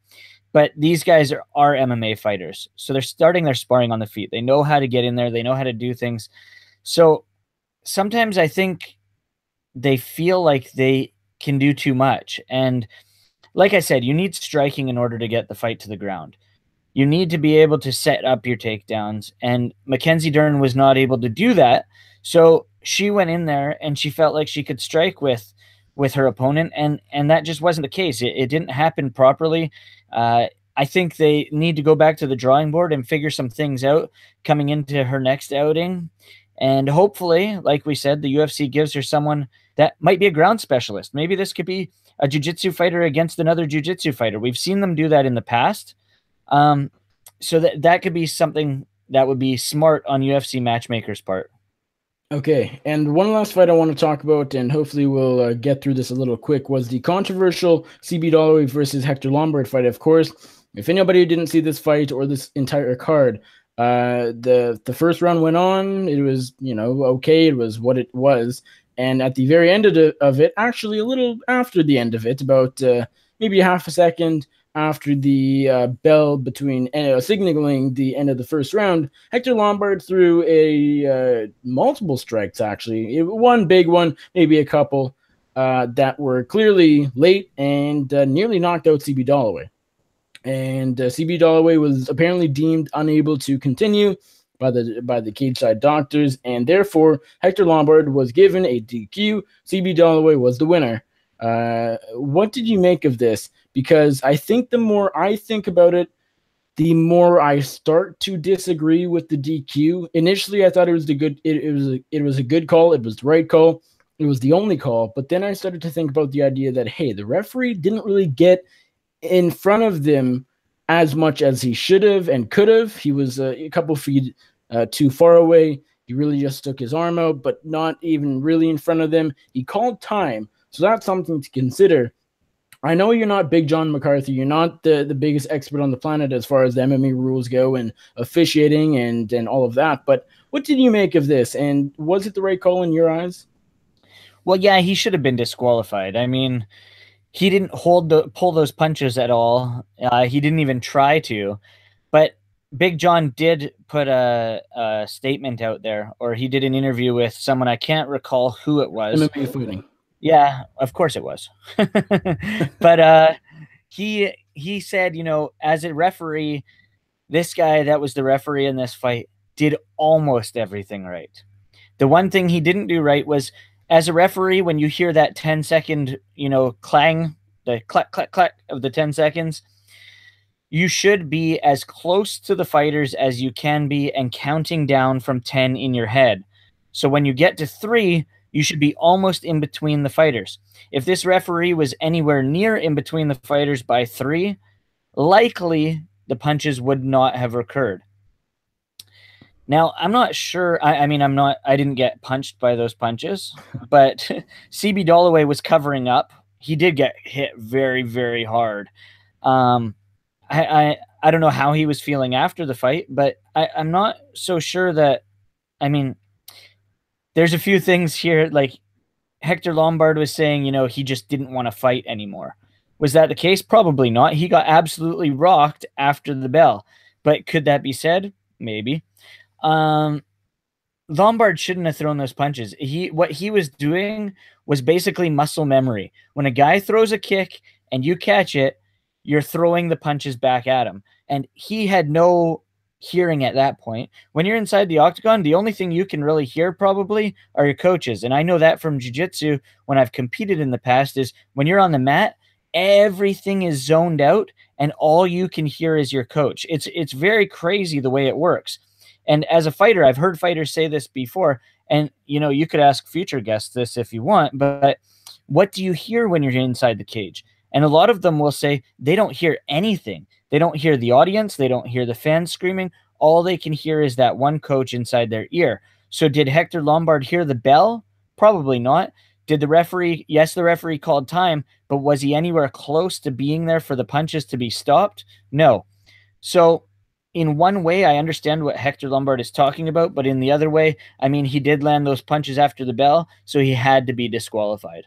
But these guys are MMA fighters. So they're starting their sparring on the feet. They know how to get in there. They know how to do things. So sometimes I think they feel like they can do too much. And like I said, you need striking in order to get the fight to the ground. You need to be able to set up your takedowns. And Mackenzie Dern was not able to do that. So she went in there and she felt like she could strike with her opponent. And that just wasn't the case. It didn't happen properly. I think they need to go back to the drawing board and figure some things out coming into her next outing. And hopefully, like we said, the UFC gives her someone that might be a ground specialist. Maybe this could be a jiu-jitsu fighter against another jiu-jitsu fighter. We've seen them do that in the past. So that could be something that would be smart on UFC matchmakers' part. Okay, and one last fight I want to talk about, and hopefully we'll get through this a little quick, was the controversial CB Dollaway versus Hector Lombard fight. Of course, if anybody didn't see this fight or this entire card, the first round went on. It was, okay, it was what it was. And at the very end of it, actually a little after the end of it, about maybe half a second after the bell between signaling the end of the first round, Hector Lombard threw a multiple strikes, actually. One big one, maybe a couple, that were clearly late and nearly knocked out CB Dollaway. And CB Dollaway was apparently deemed unable to continue by the cage side doctors, and therefore Hector Lombard was given a DQ. CB Dollaway was the winner. What did you make of this? Because I think the more I think about it, the more I start to disagree with the DQ. Initially, I thought it was it was a good call. It was the right call. It was the only call. But then I started to think about the idea that, hey, the referee didn't really get in front of them as much as he should have and could have. He was a couple feet too far away. He really just stuck his arm out, but not even really in front of them. He called time. So that's something to consider. I know you're not Big John McCarthy. You're not the biggest expert on the planet as far as the MMA rules go and officiating and all of that. But what did you make of this? And was it the right call in your eyes? Well, yeah, he should have been disqualified. I mean, he didn't pull those punches at all. He didn't even try to. But Big John did put a statement out there, or he did an interview with someone. I can't recall who it was. MMA fighting. Yeah, of course it was. But he said, as a referee, this guy that was the referee in this fight did almost everything right. The one thing he didn't do right was, as a referee, when you hear that 10-second, clang, the clack, clack, clack of the 10 seconds, you should be as close to the fighters as you can be and counting down from 10 in your head. So when you get to 3, you should be almost in between the fighters. If this referee was anywhere near in between the fighters by 3, likely the punches would not have occurred. Now, I'm not sure. I didn't get punched by those punches, but CB Dollaway was covering up. He did get hit very, very hard. I don't know how he was feeling after the fight, but I'm not so sure that, there's a few things here. Like Hector Lombard was saying, he just didn't want to fight anymore. Was that the case? Probably not. He got absolutely rocked after the bell, but could that be said? Maybe. Lombard shouldn't have thrown those punches. What he was doing was basically muscle memory. When a guy throws a kick and you catch it, you're throwing the punches back at him. And he had no hearing at that point. When you're inside the octagon, the only thing you can really hear probably are your coaches. And I know that from jiu-jitsu when I've competed in the past is when you're on the mat, everything is zoned out and all you can hear is your coach. It's very crazy the way it works. And as a fighter, I've heard fighters say this before, and you could ask future guests this if you want, but what do you hear when you're inside the cage? And a lot of them will say they don't hear anything. They don't hear the audience. They don't hear the fans screaming. All they can hear is that one coach inside their ear. So did Hector Lombard hear the bell? Probably not. Did the referee? Yes, the referee called time, but was he anywhere close to being there for the punches to be stopped? No. So in one way, I understand what Hector Lombard is talking about, but in the other way, I mean, he did land those punches after the bell, so he had to be disqualified.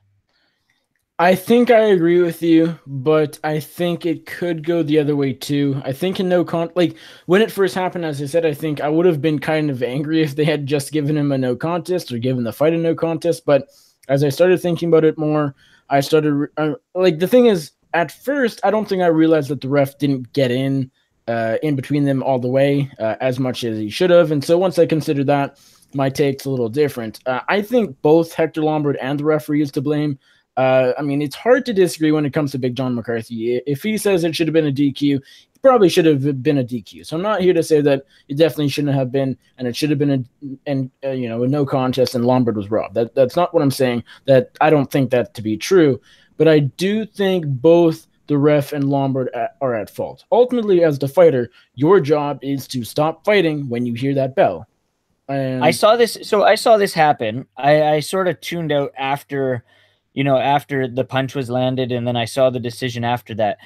I think I agree with you, but I think it could go the other way too. I think in like when it first happened, as I said, I think I would have been kind of angry if they had just given him a no contest or given the fight a no contest. But as I started thinking about it more, I started like the thing is, at first, I don't think I realized that the ref didn't get in between them all the way as much as he should have. And so once I considered that, my take's a little different. I think both Hector Lombard and the referee is to blame. I mean, it's hard to disagree when it comes to Big John McCarthy. If he says it should have been a DQ, it probably should have been a DQ. So I'm not here to say that it definitely shouldn't have been, and it should have been a no contest and Lombard was robbed. That's not what I'm saying. That I don't think that to be true, but I do think both the ref and Lombard are at fault. Ultimately, as the fighter, your job is to stop fighting when you hear that bell. And I saw this. So I saw this happen. I sort of tuned out after the punch was landed, and then I saw the decision after that.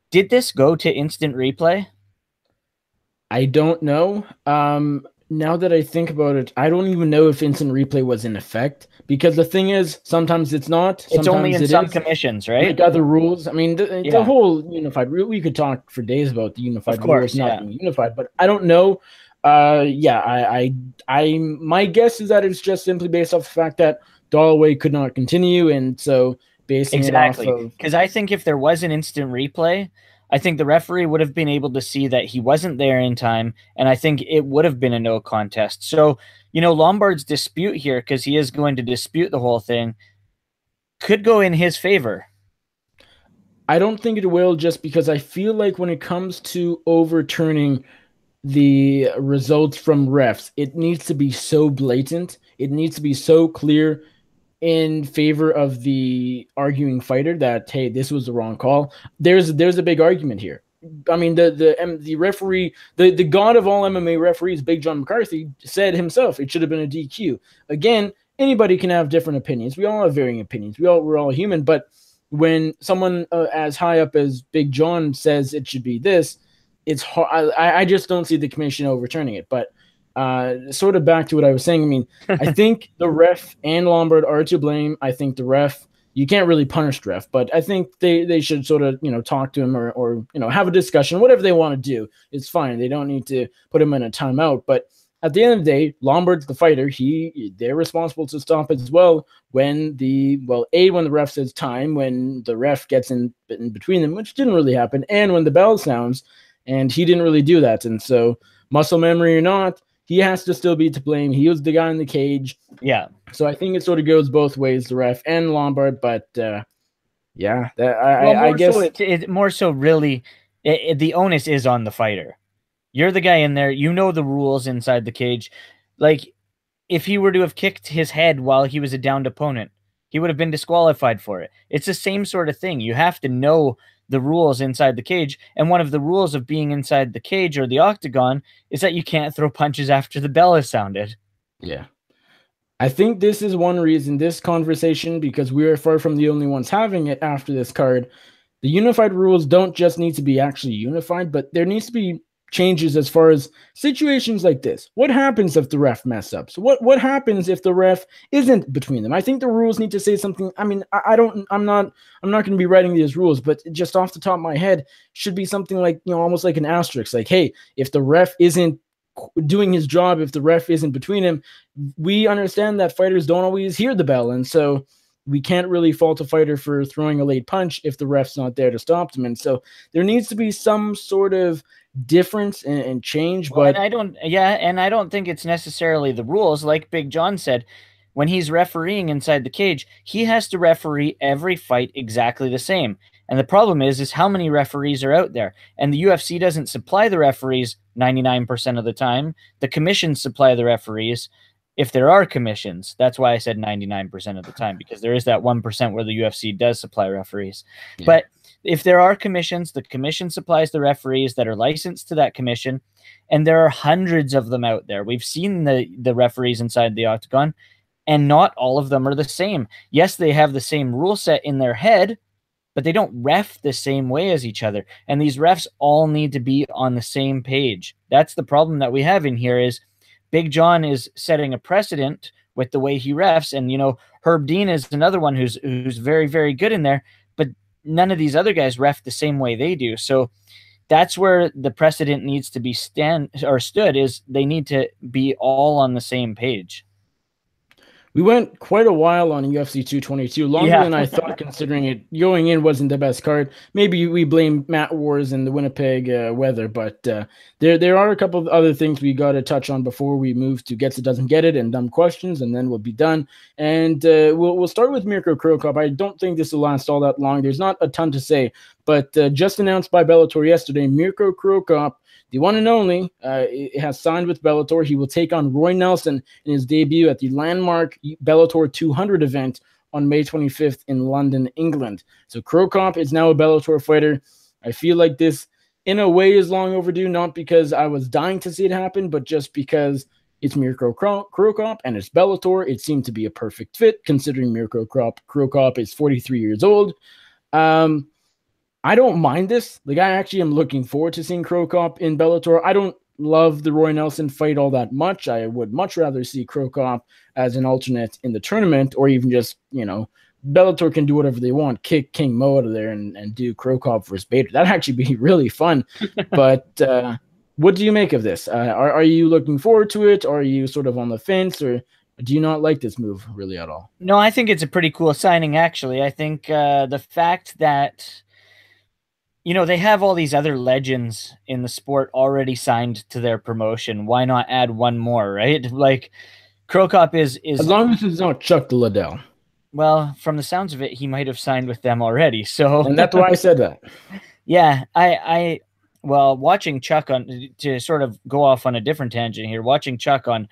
Did this go to instant replay? I don't know. Now that I think about it, I don't even know if instant replay was in effect, because the thing is, sometimes it's not. It's only in some commissions, right? Like other rules. I mean, the whole unified rule, we could talk for days about the unified rules not being unified, but I don't know. I my guess is that it's just simply based off the fact that Dalloway could not continue, and so basing it off of, because I think if there was an instant replay, I think the referee would have been able to see that he wasn't there in time, and I think it would have been a no contest. So, Lombard's dispute here, because he is going to dispute the whole thing, could go in his favor. I don't think it will, just because I feel like when it comes to overturning the results from refs, it needs to be so blatant. It needs to be so clear in favor of the arguing fighter that, hey, this was the wrong call. There's a big argument here. I mean, the referee, the god of all MMA referees, Big John McCarthy, said himself it should have been a DQ. Again, anybody can have different opinions. We all have varying opinions. We're all human. But when someone as high up as Big John says it should be this, it's hard. I just don't see the commission overturning it. But sort of back to what I was saying. I mean, I think the ref and Lombard are to blame. I think the ref, you can't really punish the ref, but I think they should sort of, talk to him or have a discussion, whatever they want to do. It's fine. They don't need to put him in a timeout. But at the end of the day, Lombard's the fighter. They're responsible to stop as well when when the ref says time, when the ref gets in between them, which didn't really happen, and when the bell sounds, and he didn't really do that. And so, muscle memory or not, he has to still be to blame. He was the guy in the cage. Yeah. So I think it sort of goes both ways, the ref and Lombard. But I guess more so really, the onus is on the fighter. You're the guy in there. You know the rules inside the cage. Like, if he were to have kicked his head while he was a downed opponent, he would have been disqualified for it. It's the same sort of thing. You have to know the rules inside the cage. And one of the rules of being inside the cage or the octagon is that you can't throw punches after the bell has sounded. Yeah. I think this is one reason, this conversation, because we are far from the only ones having it after this card. The unified rules don't just need to be actually unified, but there needs to be changes as far as situations like this. What happens if the ref mess up? So what happens if the ref isn't between them? I think the rules need to say something. I mean, I'm not going to be writing these rules, but just off the top of my head, should be something like, almost like an asterisk, like, hey, if the ref isn't doing his job, if the ref isn't between him, we understand that fighters don't always hear the bell, and so we can't really fault a fighter for throwing a late punch if the ref's not there to stop them. And so there needs to be some sort of difference and change. Well, but I don't think it's necessarily the rules. Like Big John said, when he's refereeing inside the cage, he has to referee every fight exactly the same. And the problem is how many referees are out there. And the UFC doesn't supply the referees 99% of the time. The commissions supply the referees if there are commissions. That's why I said 99% of the time, because there is that 1% where the UFC does supply referees. Yeah. But if there are commissions, the commission supplies the referees that are licensed to that commission, and there are hundreds of them out there. We've seen the referees inside the octagon, and not all of them are the same. Yes, they have the same rule set in their head, but they don't ref the same way as each other. And these refs all need to be on the same page. That's the problem that we have in here is Big John is setting a precedent with the way he refs. And, you know, Herb Dean is another one who's very, very good in there, but none of these other guys ref the same way they do. So that's where the precedent needs to be stood is they need to be all on the same page. We went quite a while on UFC 222, longer than I thought, considering it going in wasn't the best card. Maybe we blame Matt Wars and the Winnipeg weather, but there are a couple of other things we got to touch on before we move to Gets It Doesn't Get It and Dumb Questions, and then we'll be done. And we'll start with Mirko Cro Cop. I don't think this will last all that long. There's not a ton to say, but just announced by Bellator yesterday, Mirko Cro Cop, the one and only, has signed with Bellator. He will take on Roy Nelson in his debut at the landmark Bellator 200 event on May 25th in London, England. So Cro Cop is now a Bellator fighter. I feel like this, in a way, is long overdue, not because I was dying to see it happen, but just because it's Mirko Cro Cop and it's Bellator. It seemed to be a perfect fit, considering Mirko Cro Cop is 43 years old. I don't mind this. Like, I actually am looking forward to seeing Cro Cop in Bellator. I don't love the Roy Nelson fight all that much. I would much rather see Cro Cop as an alternate in the tournament, or even just, you know, Bellator can do whatever they want. Kick King Mo out of there and do Cro Cop versus Bader. That'd actually be really fun. But what do you make of this? Are you looking forward to it? Or are you sort of on the fence, or do you not like this move really at all? No, I think it's a pretty cool signing, actually. I think the fact that, you know, they have all these other legends in the sport already signed to their promotion. Why not add one more, right? Like, Cro Cop is as long as it's not Chuck Liddell. Well, from the sounds of it, he might have signed with them already. So, and that's why I said that. Yeah, well, watching Chuck on, to sort of go off on a different tangent here, watching Chuck on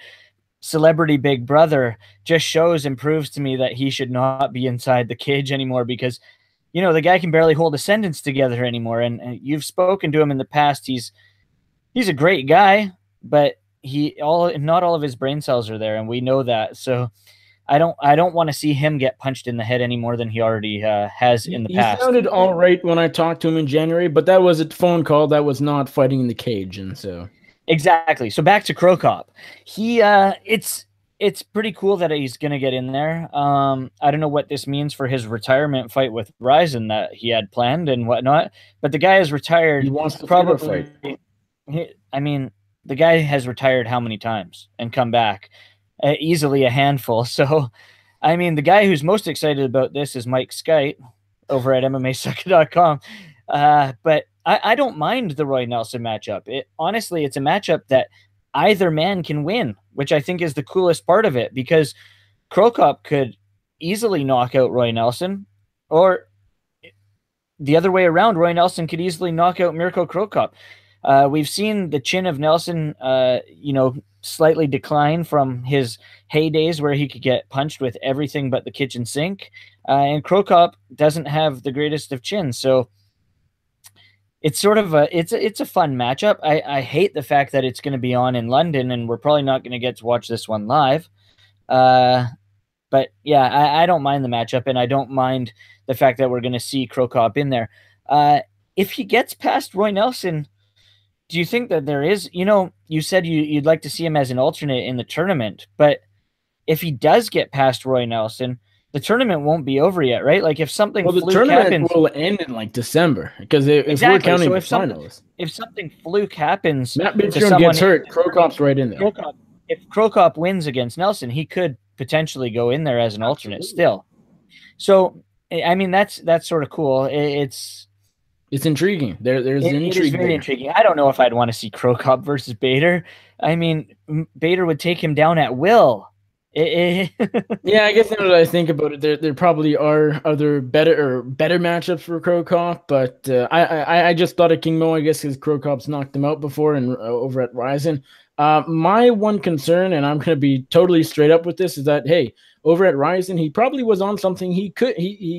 Celebrity Big Brother just shows and proves to me that he should not be inside the cage anymore, because, you know, the guy can barely hold a sentence together anymore. And you've spoken to him in the past. He's a great guy, but not all of his brain cells are there, and we know that. So I don't want to see him get punched in the head any more than he already has in the past. He sounded all right when I talked to him in January, but that was a phone call. That was not fighting in the cage, and so exactly. So back to Cro Cop. It's pretty cool that he's going to get in there. I don't know what this means for his retirement fight with Ryzen that he had planned and whatnot, but the guy is retired. He wants to probably fight. I mean, the guy has retired how many times and come back? Easily a handful. So, I mean, the guy who's most excited about this is Mike Skite over at MMACircus.com. But I don't mind the Roy Nelson matchup. Honestly, it's a matchup that either man can win, which I think is the coolest part of it, because Cro Cop could easily knock out Roy Nelson, or the other way around, Roy Nelson could easily knock out Mirko Cro Cop. We've seen the chin of Nelson, slightly decline from his heydays where he could get punched with everything but the kitchen sink. And Cro Cop doesn't have the greatest of chins. So it's sort of it's a fun matchup. I hate the fact that it's going to be on in London, and we're probably not going to get to watch this one live. But yeah, I don't mind the matchup, and I don't mind the fact that we're going to see Cro Cop in there. If he gets past Roy Nelson, do you think that there is, you said you'd like to see him as an alternate in the tournament, but if he does get past Roy Nelson, the tournament won't be over yet, right? Like, if something the tournament will end in like December, because if we're counting the finals, if something fluke happens, Matt Bitchfield gets hurt, Cro Cop's right in there. If Cro Cop wins against Nelson, he could potentially go in there as an alternate still. So, I mean, that's sort of cool. It's intriguing. There's intrigue. It is very intriguing. I don't know if I'd want to see Cro Cop versus Bader. I mean, Bader would take him down at will. Yeah, I guess now that I think about it, there probably are other better matchups for Cro Cop, but I just thought of King Mo, I guess, because Cro Cop's knocked him out before and over at Ryzen. My one concern, and I'm going to be totally straight up with this, is that hey, over at Ryzen, he probably was on something he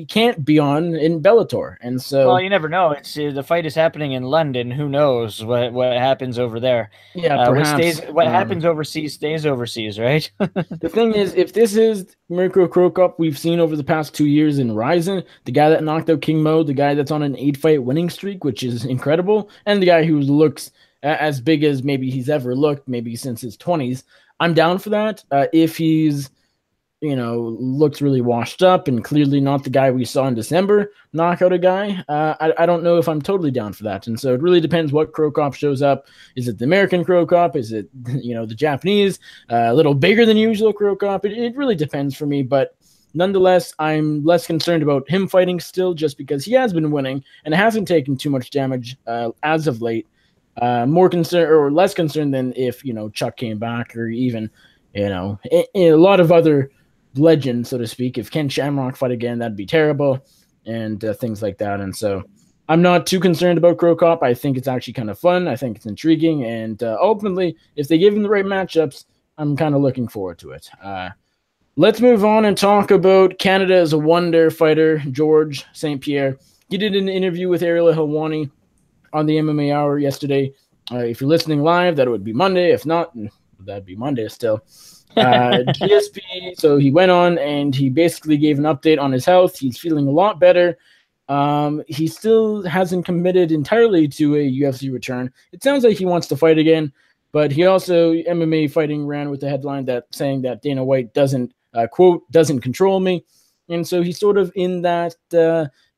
can't be on in Bellator, and Well, so you never know. It's the fight is happening in London. Who knows what happens over there? yeah, What perhaps. happens overseas stays overseas, right? The thing is, if this is Mirko Cro Cop we've seen over the past 2 years in Ryzen, the guy that knocked out King Mo, the guy that's on an 8-fight winning streak, which is incredible, and the guy who looks as big as maybe he's ever looked, maybe since his 20s, I'm down for that. If he's looks really washed up and clearly not the guy we saw in December knock out a guy. I don't know if I'm totally down for that. And so it really depends what Cro Cop shows up. Is it the American Cro Cop? Is it, the Japanese, a little bigger than usual Cro Cop? It really depends for me. But nonetheless, I'm less concerned about him fighting still just because he has been winning and hasn't taken too much damage as of late. More concerned or less concerned than if, Chuck came back or even, a lot of other legend, so to speak. If Ken Shamrock fight again, that'd be terrible, and things like that. And so I'm not too concerned about Cro Cop. I think it's actually kind of fun. I think it's intriguing, and ultimately, if they give him the right matchups, I'm kind of looking forward to it. Let's move on and talk about Canada as a wonder fighter, George St-Pierre. He did an interview with Ariel Helwani on the MMA Hour yesterday. If you're listening live, that would be Monday. If not, that'd be Monday still. GSP, so he went on and he basically gave an update on his health. He's feeling a lot better. He still hasn't committed entirely to a UFC return. It sounds like he wants to fight again, but he also, MMA Fighting ran with the headline that saying that Dana White doesn't, quote, doesn't control me. And so he's sort of in that,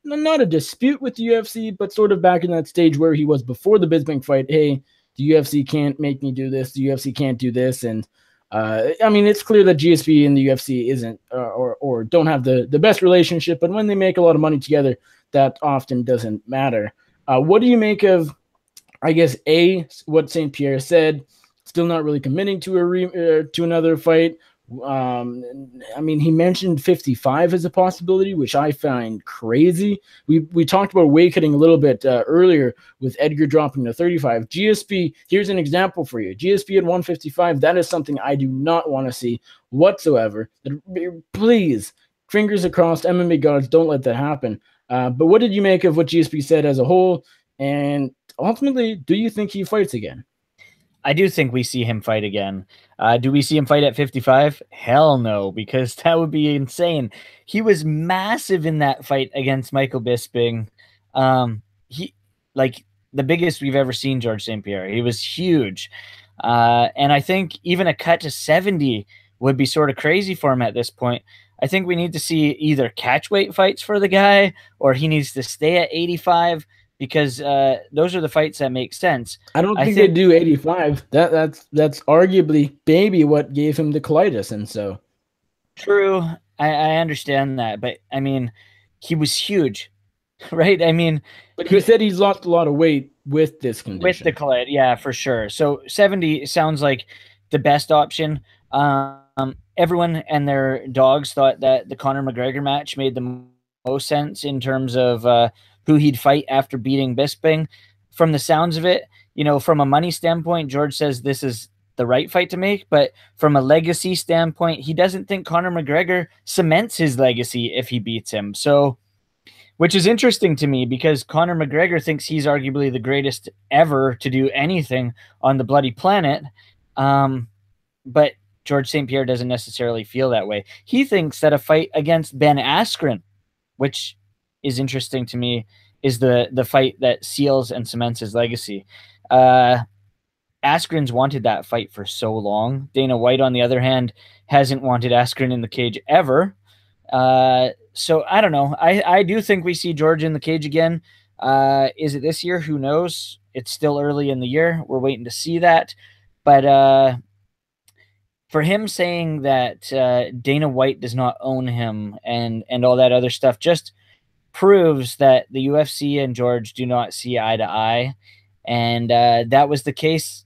not a dispute with the UFC, but sort of back in that stage where he was before the Bisping fight. Hey, the UFC can't make me do this. The UFC can't do this. And it's clear that GSP and the UFC isn't or don't have the best relationship, but when they make a lot of money together, that often doesn't matter. What do you make of, I guess, what St-Pierre said, still not really committing to to another fight? He mentioned 55 as a possibility, which I find crazy. We talked about weight cutting a little bit earlier with Edgar dropping to 35. GSP, here's an example for you. GSP at 155, that is something I do not want to see whatsoever. Please, fingers across, MMA gods, don't let that happen. But what did you make of what GSP said as a whole? And ultimately, do you think he fights again? I do think we see him fight again. Do we see him fight at 55? Hell no, because that would be insane. He was massive in that fight against Michael Bisping. He like the biggest we've ever seen George St-Pierre. He was huge. And I think even a cut to 70 would be sort of crazy for him at this point. I think we need to see either catch weight fights for the guy or he needs to stay at 85. Because those are the fights that make sense. I don't think they do 85. That's arguably maybe what gave him the colitis, and so true. I understand that, but I mean, he was huge, right? I mean, but he said he's lost a lot of weight with this condition. With the colitis, yeah, for sure. So 70 sounds like the best option. Everyone and their dogs thought that the Conor McGregor match made the most sense in terms of who he'd fight after beating Bisping. From the sounds of it, from a money standpoint, George says this is the right fight to make, but from a legacy standpoint, he doesn't think Conor McGregor cements his legacy if he beats him. So, which is interesting to me because Conor McGregor thinks he's arguably the greatest ever to do anything on the bloody planet. But George St-Pierre doesn't necessarily feel that way. He thinks that a fight against Ben Askren, which is interesting to me, is the fight that seals and cements his legacy. Askren's wanted that fight for so long. Dana White, on the other hand, hasn't wanted Askren in the cage ever. So I don't know. I do think we see George in the cage again. Is it this year? Who knows? It's still early in the year. We're waiting to see that. But for him saying that Dana White does not own him and all that other stuff just proves that the UFC and George do not see eye to eye. And that was the case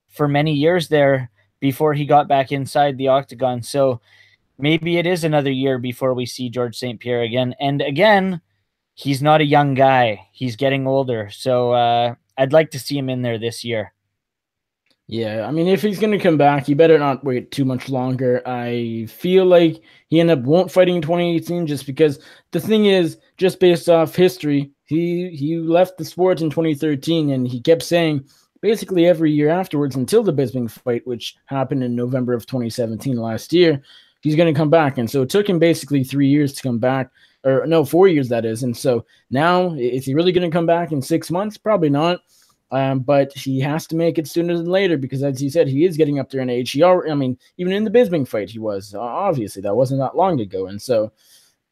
for many years there before he got back inside the octagon. So maybe it is another year before we see George St-Pierre again. And again, he's not a young guy. He's getting older. So I'd like to see him in there this year. Yeah, I mean, if he's going to come back, he better not wait too much longer. I feel like he won't fighting in 2018 just because the thing is, just based off history, he left the sport in 2013, and he kept saying basically every year afterwards until the Bisping fight, which happened in November of 2017 last year, he's going to come back. And so it took him basically 3 years to come back, or no, 4 years that is. And so now, is he really going to come back in 6 months? Probably not. But he has to make it sooner than later because, as you said, he is getting up there in age. I mean, even in the Bisping fight, he was obviously that wasn't that long ago, and so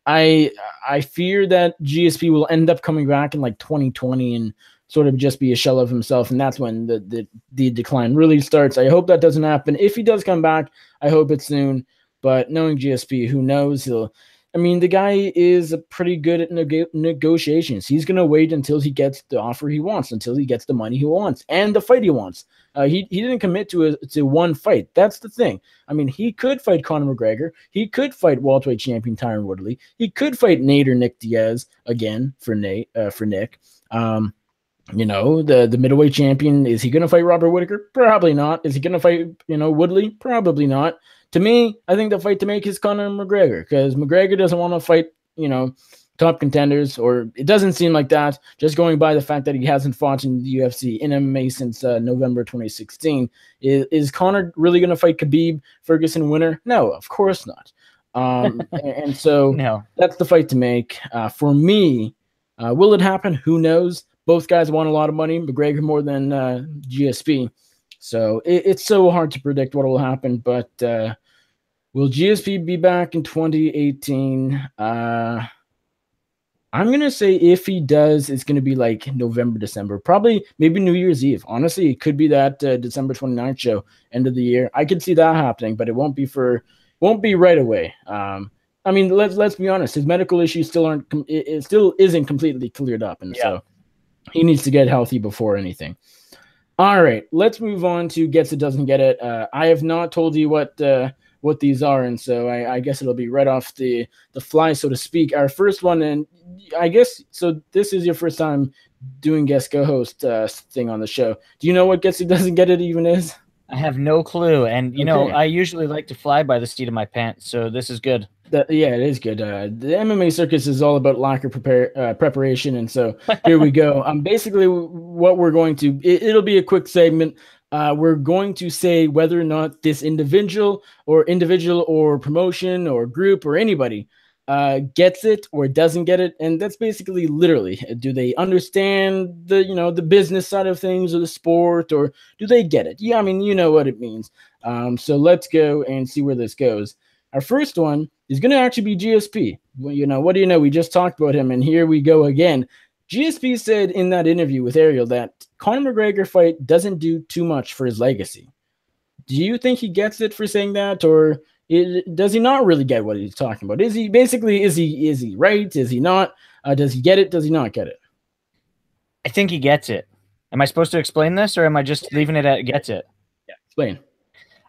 I fear that GSP will end up coming back in like 2020 and sort of just be a shell of himself, and that's when the decline really starts. I hope that doesn't happen. If he does come back, I hope it's soon. But knowing GSP, who knows? I mean, the guy is pretty good at negotiations. He's going to wait until he gets the offer he wants, until he gets the money he wants and the fight he wants. He didn't commit to one fight. That's the thing. I mean, he could fight Conor McGregor. He could fight welterweight champion Tyron Woodley. He could fight Nate or Nick Diaz again for Nick. You know, the middleweight champion, is he going to fight Robert Whittaker? Probably not. Is he going to fight, Woodley? Probably not. To me, I think the fight to make is Conor McGregor, because McGregor doesn't want to fight, top contenders, or it doesn't seem like that. Just going by the fact that he hasn't fought in the UFC, in MMA since November 2016. Is Conor really going to fight Khabib Ferguson winner? No, of course not. And so No. That's the fight to make. For me, will it happen? Who knows? Both guys want a lot of money. McGregor more than GSP. So it's so hard to predict what will happen. But will GSP be back in 2018? I'm going to say if he does, it's going to be like November, December. Probably maybe New Year's Eve. Honestly, it could be that December 29th show, end of the year. I could see that happening, but it won't be right away. I mean, let's be honest. His medical issues still aren't. It still isn't completely cleared up, and so he needs to get healthy before anything. All right, let's move on to Gets It Doesn't Get It. I have not told you what these are, and so I guess it'll be right off the fly, so to speak. Our first one, and I guess so. This is your first time doing guest co-host thing on the show. Do you know what Gets It Doesn't Get It even is? I have no clue, and I usually like to fly by the seat of my pants, so this is good. Yeah, it is good. The MMA Circus is all about lack of preparation, and so here we go. Basically, what we're going to it'll be a quick segment. We're going to say whether or not this individual or promotion or group or anybody gets it or doesn't get it, and that's basically literally, do they understand the business side of things or the sport, or do they get it? Yeah, I mean, you know what it means. So let's go and see where this goes. Our first one is going to actually be GSP. Well, what do you know? We just talked about him, and here we go again. GSP said in that interview with Ariel that Conor McGregor fight doesn't do too much for his legacy. Do you think he gets it for saying that, or does he not really get what he's talking about? Is he right? Is he not? Does he get it? Does he not get it? I think he gets it. Am I supposed to explain this, or am I just leaving it at gets it? Yeah, explain.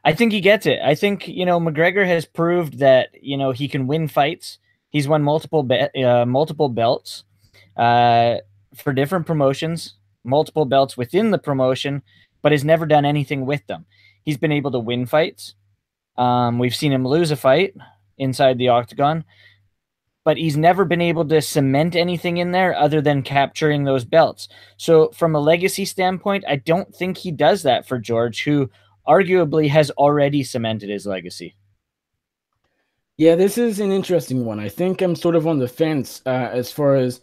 I think he gets it. I think, McGregor has proved that, he can win fights. He's won multiple belts for different promotions, multiple belts within the promotion, but has never done anything with them. He's been able to win fights. We've seen him lose a fight inside the octagon, but he's never been able to cement anything in there other than capturing those belts. So from a legacy standpoint, I don't think he does that for George, who arguably has already cemented his legacy. Yeah, this is an interesting one. I think I'm sort of on the fence as far as,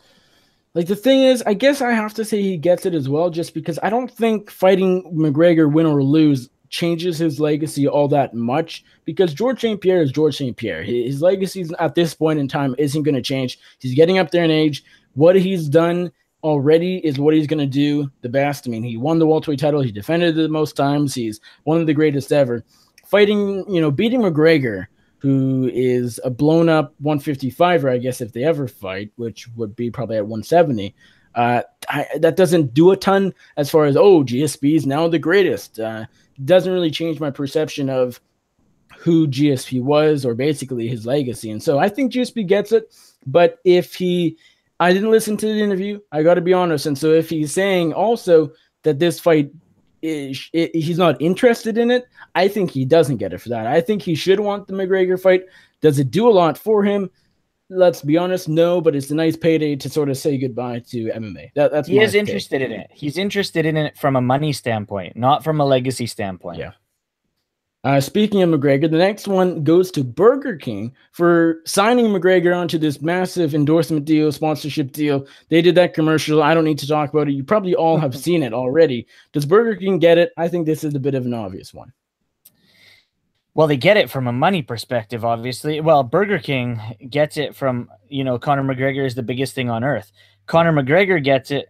like, the thing is, I guess I have to say he gets it as well, just because I don't think fighting McGregor, win or lose, changes his legacy all that much, because George St-Pierre is George St-Pierre. His legacy at this point in time isn't going to change. He's getting up there in age. What he's done already is what he's going to do the best. I mean, he won the welterweight title. He defended it the most times. He's one of the greatest ever. Fighting, beating McGregor, who is a blown up 155er, I guess, if they ever fight, which would be probably at 170. That doesn't do a ton as far as, GSP is now the greatest. Doesn't really change my perception of who GSP was, or basically his legacy. And so I think GSP gets it. But I didn't listen to the interview, I got to be honest. And so if he's saying also that this fight he's not interested in it. I think he doesn't get it for that. I think he should want the McGregor fight. Does it do a lot for him? Let's be honest, no, but it's a nice payday to sort of say goodbye to MMA. That's He my is take. interested in it. He's interested in it from a money standpoint, not from a legacy standpoint. Yeah. Speaking of McGregor, the next one goes to Burger King for signing McGregor onto this massive endorsement deal, sponsorship deal. They did that commercial. I don't need to talk about it. You probably all have seen it already. Does Burger King get it? I think this is a bit of an obvious one. Well, they get it from a money perspective, obviously. Well, Burger King gets it from, Conor McGregor is the biggest thing on earth. Conor McGregor gets it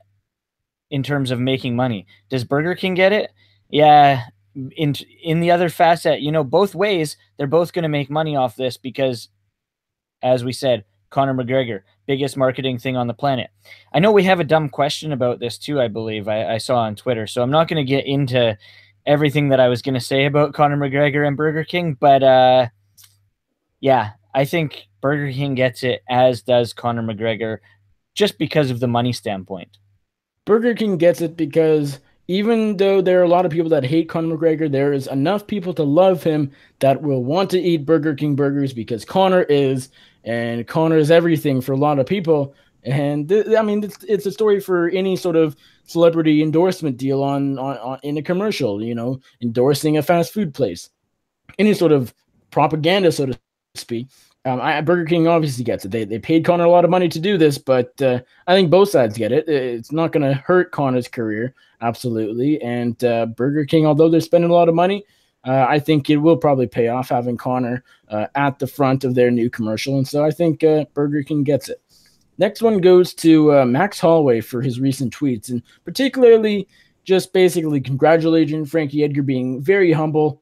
in terms of making money. Does Burger King get it? Yeah. In the other facet, both ways, they're both going to make money off this because, as we said, Conor McGregor, biggest marketing thing on the planet. I know we have a dumb question about this too, I believe. I saw on Twitter. So I'm not going to get into everything that I was going to say about Conor McGregor and Burger King. But yeah, I think Burger King gets it, as does Conor McGregor, just because of the money standpoint. Burger King gets it because even though there are a lot of people that hate Conor McGregor, there is enough people to love him that will want to eat Burger King burgers because Conor is, and Conor is everything for a lot of people. And I mean, it's a story for any sort of celebrity endorsement deal on in a commercial, endorsing a fast food place, any sort of propaganda, so to speak. Burger King obviously gets it. They paid Conor a lot of money to do this, but I think both sides get it. It's not going to hurt Conor's career, absolutely. And Burger King, although they're spending a lot of money, I think it will probably pay off having Conor at the front of their new commercial. And so I think Burger King gets it. Next one goes to Max Holloway for his recent tweets, and particularly just basically congratulating Frankie Edgar being very humble,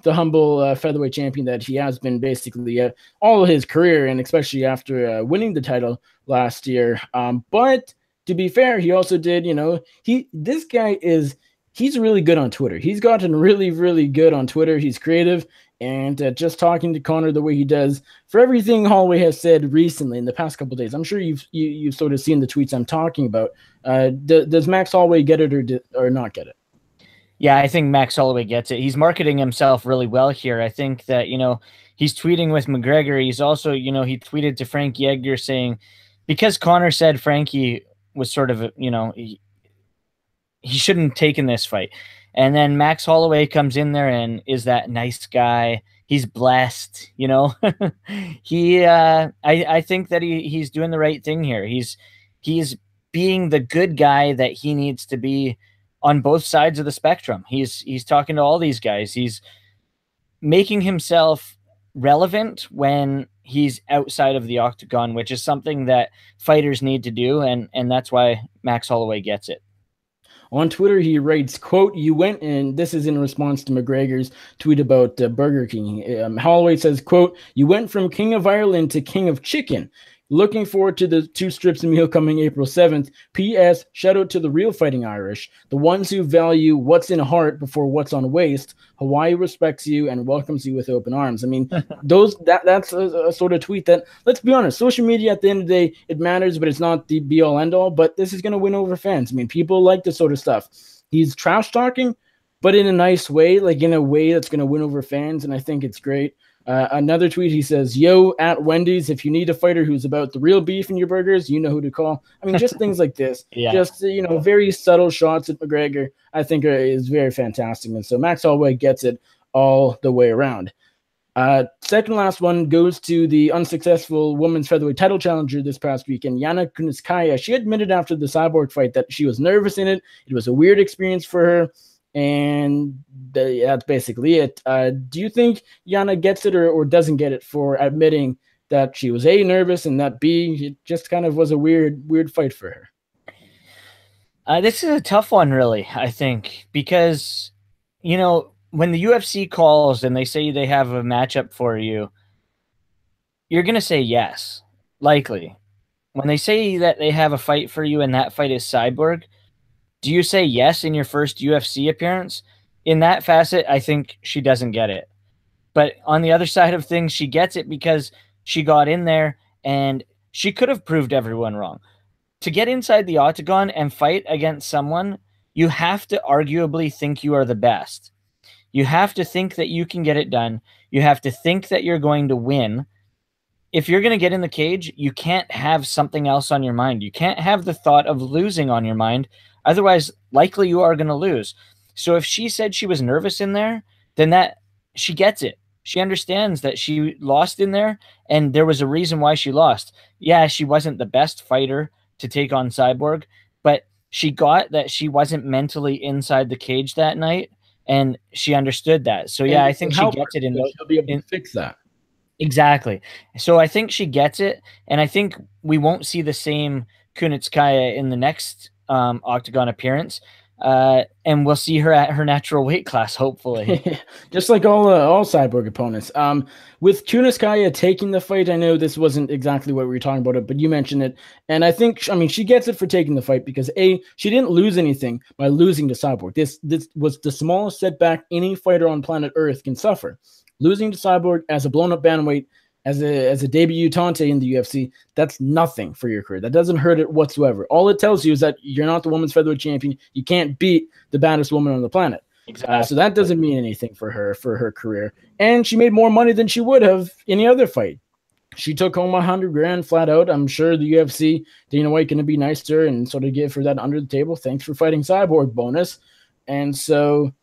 the humble featherweight champion that he has been basically all of his career, and especially after winning the title last year. But to be fair, he also did, this guy he's really good on Twitter. He's gotten really, really good on Twitter. He's creative, and just talking to Conor the way he does, for everything Holloway has said recently in the past couple of days, I'm sure you've sort of seen the tweets I'm talking about. Does Max Holloway get it or not get it? Yeah, I think Max Holloway gets it. He's marketing himself really well here. I think that, he's tweeting with McGregor. He's also, he tweeted to Frankie Edgar saying, because Conor said Frankie was sort of, he shouldn't have taken this fight. And then Max Holloway comes in there and is that nice guy. He's blessed, I think that he's doing the right thing here. He's being the good guy that he needs to be on both sides of the spectrum. He's talking to all these guys. He's making himself relevant when he's outside of the octagon, which is something that fighters need to do. And that's why Max Holloway gets it. On Twitter, he writes, quote, "You went," and this is in response to McGregor's tweet about Burger King. Holloway says, quote, "You went from King of Ireland to King of Chicken. Looking forward to the 2 strips of meal coming April 7th. P.S. Shout out to the real fighting Irish, the ones who value what's in heart before what's on waist. Hawaii respects you and welcomes you with open arms." I mean, that's a sort of tweet that, let's be honest, social media at the end of the day, it matters, but it's not the be all end all. But this is going to win over fans. I mean, people like this sort of stuff. He's trash talking, but in a nice way, like in a way that's going to win over fans, and I think it's great. Another tweet, he says, "Yo, at Wendy's, if you need a fighter who's about the real beef in your burgers, you know who to call." I mean, just things like this. Yeah. Just, very subtle shots at McGregor, I think is very fantastic. And so Max Holloway gets it all the way around. Second last one goes to the unsuccessful women's featherweight title challenger this past weekend, Yana Kunitskaya. She admitted after the Cyborg fight that she was nervous in it. It was a weird experience for her. And that's basically it. Do you think Yana gets it or doesn't get it for admitting that she was A, nervous, and that B, it just kind of was a weird fight for her? This is a tough one, really, I think, because, when the UFC calls and they say they have a matchup for you, you're going to say yes, likely. When they say that they have a fight for you and that fight is Cyborg, do you say yes in your first UFC appearance? In that facet, I think she doesn't get it. But on the other side of things, she gets it because she got in there and she could have proved everyone wrong. To get inside the octagon and fight against someone you have to arguably think you are the best. You have to think that you can get it done. You have to think that you're going to win. If you're going to get in the cage, you can't have something else on your mind. You can't have the thought of losing on your mind. Otherwise, likely you are going to lose. So if she said she was nervous in there, then that she gets it. She understands that she lost in there, and there was a reason why she lost. Yeah, she wasn't the best fighter to take on Cyborg, but she got that she wasn't mentally inside the cage that night, and she understood that. So yeah, I think she gets it. She'll be able to fix that. Exactly. So I think she gets it, and I think we won't see the same Kunitskaya in the next Octagon appearance, and we'll see her at her natural weight class, hopefully. Just like all Cyborg opponents. With Kunitskaya taking the fight, I know this wasn't exactly what we were talking about, but you mentioned it, and I think, I mean, she gets it for taking the fight because she didn't lose anything by losing to Cyborg. This was the smallest setback any fighter on planet Earth can suffer. Losing to Cyborg as a blown-up bantamweight, as a debutante in the UFC, that's nothing for your career. That doesn't hurt it whatsoever. All it tells you is that you're not the women's featherweight champion. You can't beat the baddest woman on the planet. Exactly. So that doesn't mean anything for her career. And she made more money than she would have any other fight. She took home $100,000 flat out. I'm sure the UFC, Dana White, going to be nice to her and sort of give her that under the table, thanks for fighting Cyborg bonus. And so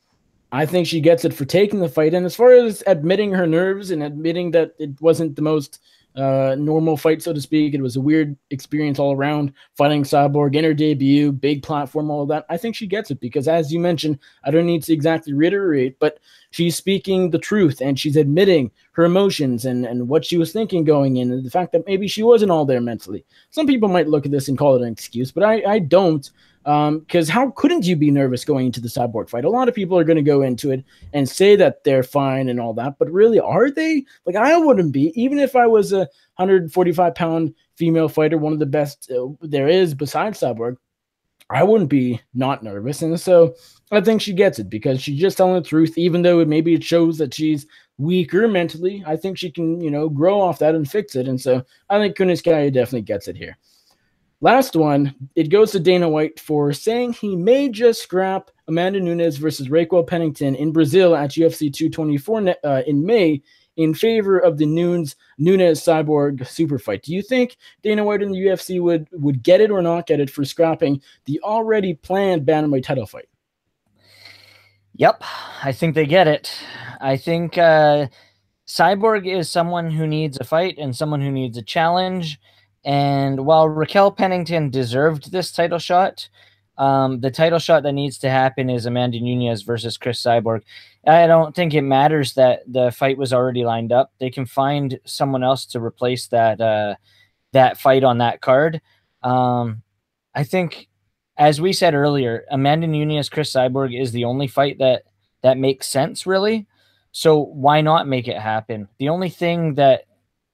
I think she gets it for taking the fight. And as far as admitting her nerves and admitting that it wasn't the most normal fight, so to speak, it was a weird experience all around, fighting Cyborg in her debut, big platform, all of that, I think she gets it because, as you mentioned, I don't need to exactly reiterate, but she's speaking the truth and she's admitting her emotions and what she was thinking going in, and the fact that maybe she wasn't all there mentally. Some people might look at this and call it an excuse, but I don't. Because how couldn't you be nervous going into the Cyborg fight? A lot of people are going to go into it and say that they're fine and all that, but really, are they? Like, I wouldn't be, even if I was a 145-pound female fighter, one of the best there is besides Cyborg, I wouldn't be not nervous. And so I think she gets it because she's just telling the truth, even though maybe it shows that she's weaker mentally. I think she can, grow off that and fix it. And so I think Kunitskaya definitely gets it here. Last one, it goes to Dana White for saying he may just scrap Amanda Nunes versus Raquel Pennington in Brazil at UFC 224 in May in favor of the Nunes-Cyborg super fight. Do you think Dana White and the UFC would get it or not get it for scrapping the already planned bantamweight title fight? Yep, I think they get it. I think Cyborg is someone who needs a fight and someone who needs a challenge. And while Raquel Pennington deserved this title shot, the title shot that needs to happen is Amanda Nunes versus Cris Cyborg. I don't think it matters that the fight was already lined up. They can find someone else to replace that fight on that card. I think, as we said earlier, Amanda Nunes, Cris Cyborg is the only fight that makes sense, really. So why not make it happen? The only thing that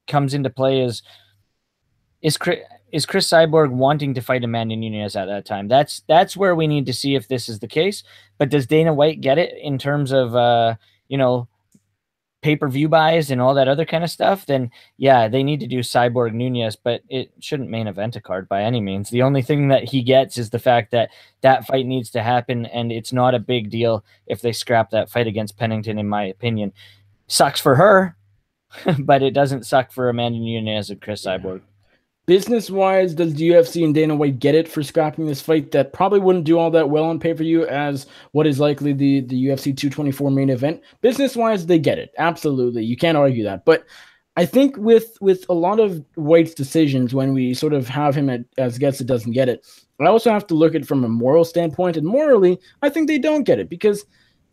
comes into play is Cris Cyborg wanting to fight Amanda Nunes at that time? That's where we need to see if this is the case. But does Dana White get it in terms of pay-per-view buys and all that other kind of stuff? Then yeah, they need to do Cyborg Nunes, but it shouldn't main event a card by any means. The only thing that he gets is the fact that that fight needs to happen, and it's not a big deal if they scrap that fight against Pennington, in my opinion. Sucks for her, but it doesn't suck for Amanda Nunes and Cris Cyborg. Business-wise, does the UFC and Dana White get it for scrapping this fight that probably wouldn't do all that well on pay-per-view as what is likely the UFC 224 main event? Business-wise, they get it. Absolutely. You can't argue that. But I think with a lot of White's decisions, when we sort of have him as gets it, doesn't get it, I also have to look at it from a moral standpoint. And morally, I think they don't get it because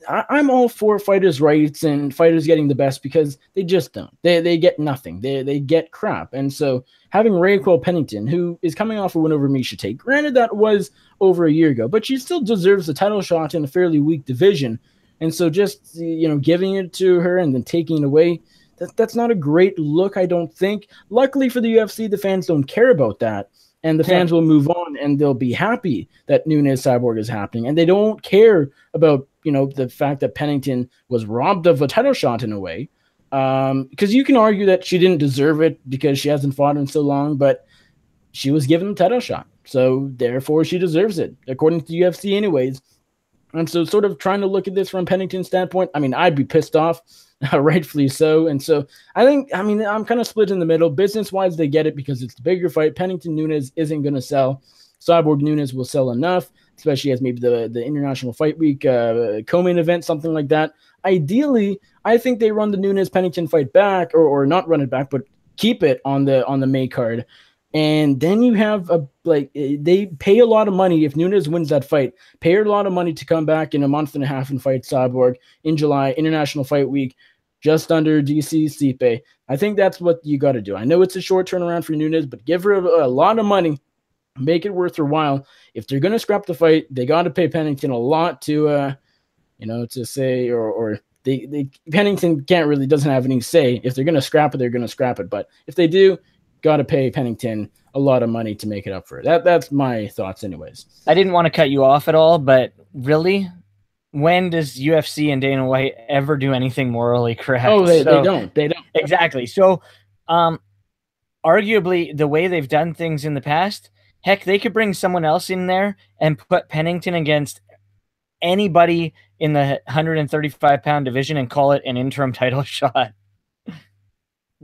I'm all for fighters' rights and fighters getting the best because they just don't. They get nothing. They get crap. And so having Raquel Pennington, who is coming off a win over Miesha Tate, granted that was over a year ago, but she still deserves a title shot in a fairly weak division. And so just, giving it to her and then taking it away, that's not a great look, I don't think. Luckily for the UFC, the fans don't care about that. And the fans will move on and they'll be happy that Nunes Cyborg is happening. And they don't care about, the fact that Pennington was robbed of a title shot in a way. Because you can argue that she didn't deserve it because she hasn't fought in so long, but she was given a title shot. So therefore she deserves it, according to the UFC anyways. And so sort of trying to look at this from Pennington's standpoint, I mean, I'd be pissed off, rightfully so. And so I mean, I'm kind of split in the middle. Business-wise, they get it because it's the bigger fight. Pennington Nunes isn't going to sell. Cyborg Nunes will sell enough, especially as maybe the International Fight Week co-main event, something like that. Ideally, I think they run the Nunes-Pennington fight back, or not run it back, but keep it on the May card. And then you have they pay a lot of money if Nunes wins that fight. Pay a lot of money to come back in a month and a half and fight Cyborg in July, International Fight Week, just under DC Stipe. I think that's what you got to do. I know it's a short turnaround for Nunes, but give her a lot of money, make it worth her while. If they're gonna scrap the fight, they got to pay Pennington a lot to to say or. Pennington doesn't have any say. If they're gonna scrap it, they're gonna scrap it. But if they do, got to pay Pennington a lot of money to make it up for it. That's my thoughts anyways. I didn't want to cut you off at all, but really, when does UFC and Dana White ever do anything morally correct? Oh, they don't. Exactly. So, arguably, the way they've done things in the past, heck, they could bring someone else in there and put Pennington against anybody in the 135-pound division and call it an interim title shot.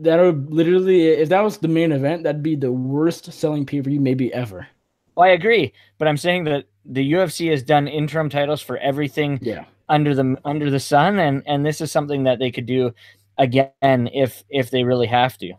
That would literally, if that was the main event, that'd be the worst selling pay-per-view maybe ever. Well, I agree, but I'm saying that the UFC has done interim titles for everything under the sun, and this is something that they could do again if they really have to.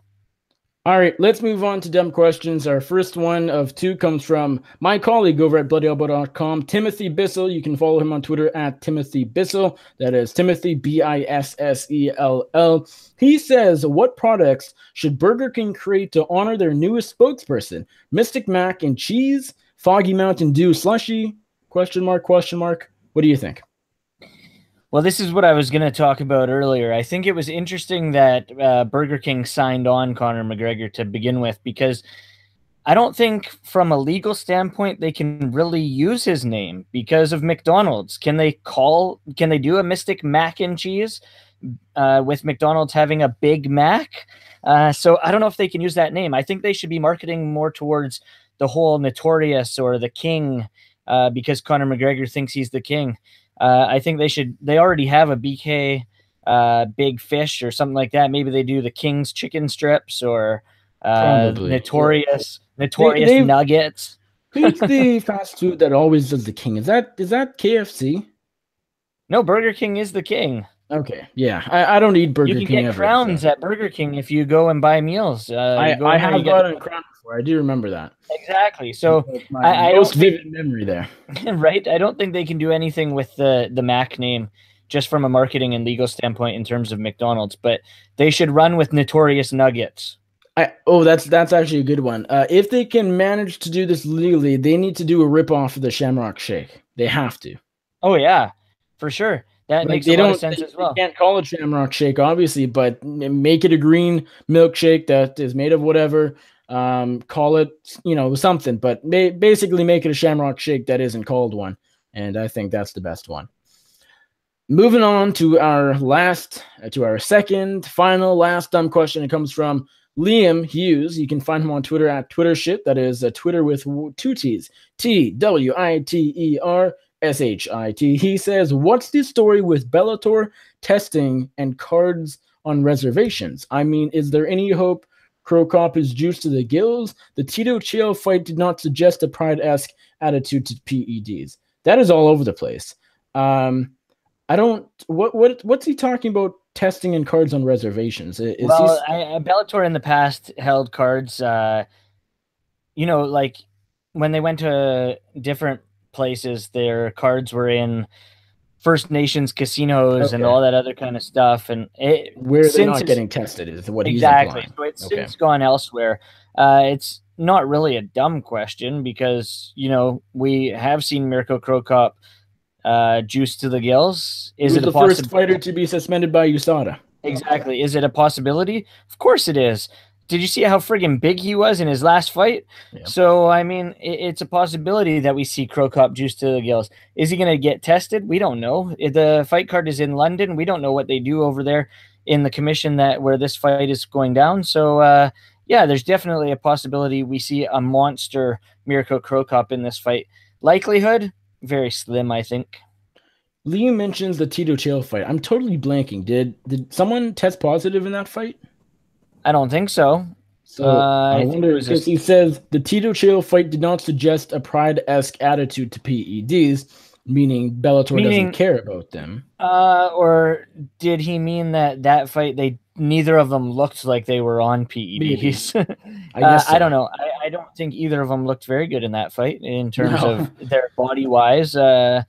All right, let's move on to dumb questions. Our first one of two comes from my colleague over at BloodyElbow.com, Timothy Bissell. You can follow him on Twitter at Timothy Bissell. That is Timothy Bissell. He says, what products should Burger King create to honor their newest spokesperson? Mystic Mac and Cheese, Foggy Mountain Dew Slushy, question mark. What do you think? Well, this is what I was going to talk about earlier. I think it was interesting that Burger King signed on Conor McGregor to begin with, because I don't think from a legal standpoint they can really use his name because of McDonald's. Can they do a Mystic Mac and Cheese with McDonald's having a Big Mac? So I don't know if they can use that name. I think they should be marketing more towards the whole Notorious or the King, because Conor McGregor thinks he's the king. I think they already have a BK Big Fish or something like that. Maybe they do the King's chicken strips or Notorious Nuggets. Who's the fast food that always does the King? Is that KFC? No, Burger King is the king. Okay, yeah. I don't eat Burger King. You can get crowns at Burger King if you go and buy meals. I have gotten a crown before. I do remember that. Exactly. So my most vivid memory there. Right? I don't think they can do anything with the Mac name just from a marketing and legal standpoint in terms of McDonald's, but they should run with Notorious Nuggets. That's actually a good one. If they can manage to do this legally, they need to do a ripoff of the Shamrock Shake. They have to. Oh, yeah, for sure. That makes a lot of sense as well. You can't call it Shamrock Shake, obviously, but make it a green milkshake that is made of whatever. Call it, something, but basically make it a Shamrock Shake that isn't called one. And I think that's the best one. Moving on to our second, final, last dumb question. It comes from Liam Hughes. You can find him on Twitter at TwitterShit. That is Twitter with two T's. TWITERSHIT. He says, what's the story with Bellator testing and cards on reservations? I mean, is there any hope Cro Cop is juiced to the gills? The Tito Chio fight did not suggest a Pride-esque attitude to PEDs. That is all over the place. What's he talking about testing and cards on reservations? Bellator in the past held cards, like when they went to different places, their cards were in First Nations casinos and all that other kind of stuff. And where they're not getting tested is what he's implying. So it's since gone elsewhere. It's not really a dumb question because, we have seen Mirko Cro Cop juice to the gills. Is it the first fighter to be suspended by USADA? Exactly. Is it a possibility? Of course it is. Did you see how friggin' big he was in his last fight? Yeah. So, I mean, it's a possibility that we see Cro Cop juice to the gills. Is he going to get tested? We don't know. The fight card is in London. We don't know what they do over there in the commission where this fight is going down. So, there's definitely a possibility we see a monster Mirko Cro Cop in this fight. Likelihood? Very slim, I think. Liam mentions the Tito Chael fight. I'm totally blanking. Did someone test positive in that fight? I don't think so. So I I think it wonder was because he says the Tito Chael fight did not suggest a pride-esque attitude to PEDs, meaning Bellator doesn't meaning, care about them. or did he mean that fight neither of them looked like they were on Maybe. PEDs? I guess I don't so. know. I don't think either of them looked very good in that fight in terms No. of their body wise. Well,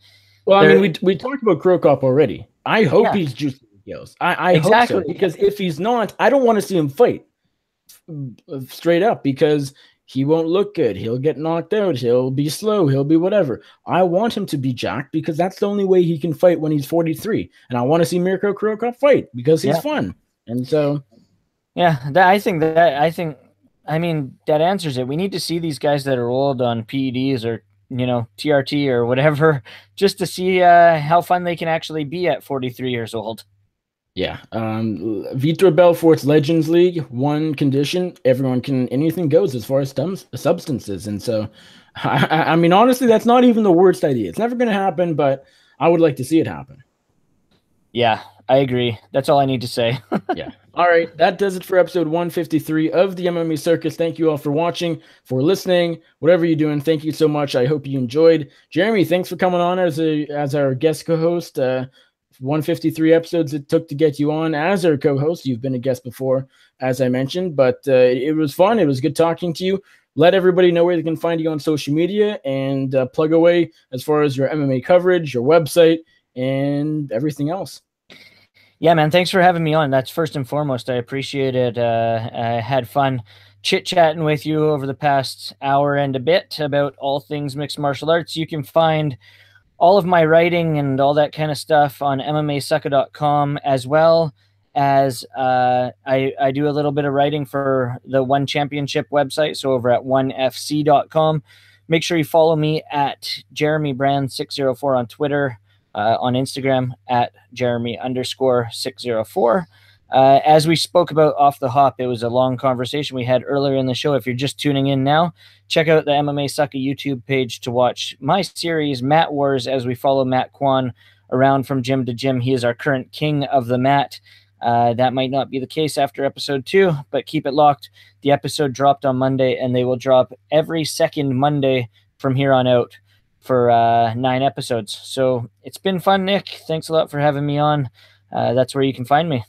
I mean, They're we talked about Cro Cop already. I hope Yeah, he's juicing the gills. I hope so exactly. because if he's not, I don't want to see him fight straight up because he won't look good. He'll get knocked out. He'll be slow. He'll be whatever. I want him to be jacked because that's the only way he can fight when he's 43. And I want to see Mirko Cro Cop fight because he's Yeah, fun. And so, yeah. I mean, that answers it. We need to see these guys that are old on PEDs or TRT or whatever, just to see how fun they can actually be at 43 years old. yeah. Vitor Belfort's Legends League, one condition, everyone can, anything goes as far as substances. And so, I mean, honestly, that's not even the worst idea. It's never going to happen, but I would like to see it happen. Yeah, I agree. That's all I need to say. Yeah. All right. That does it for episode 153 of the MMA Circus. Thank you all for watching, for listening, whatever you're doing. Thank you so much. I hope you enjoyed. Jeremy, thanks for coming on as our guest co-host. 153 episodes it took to get you on as our co-host. You've been a guest before, as I mentioned, but it was fun. It was good talking to you. Let everybody know where they can find you on social media and plug away as far as your MMA coverage, your website, and everything else. Yeah, man. Thanks for having me on. That's first and foremost. I appreciate it. I had fun chit-chatting with you over the past hour and a bit about all things mixed martial arts. You can find all of my writing and all that kind of stuff on MMAsucka.com, as well as I do a little bit of writing for the One Championship website, so over at onefc.com. Make sure you follow me at JeremyBrand604 on Twitter, on Instagram at Jeremy_604. As we spoke about off the hop, it was a long conversation we had earlier in the show. If you're just tuning in now, check out the MMA Sucka YouTube page to watch my series, Mat Wars, as we follow Matt Kwan around from gym to gym. He is our current king of the mat. That might not be the case after episode 2, but keep it locked. The episode dropped on Monday, and they will drop every second Monday from here on out for 9 episodes. So it's been fun, Nick. Thanks a lot for having me on. That's where you can find me.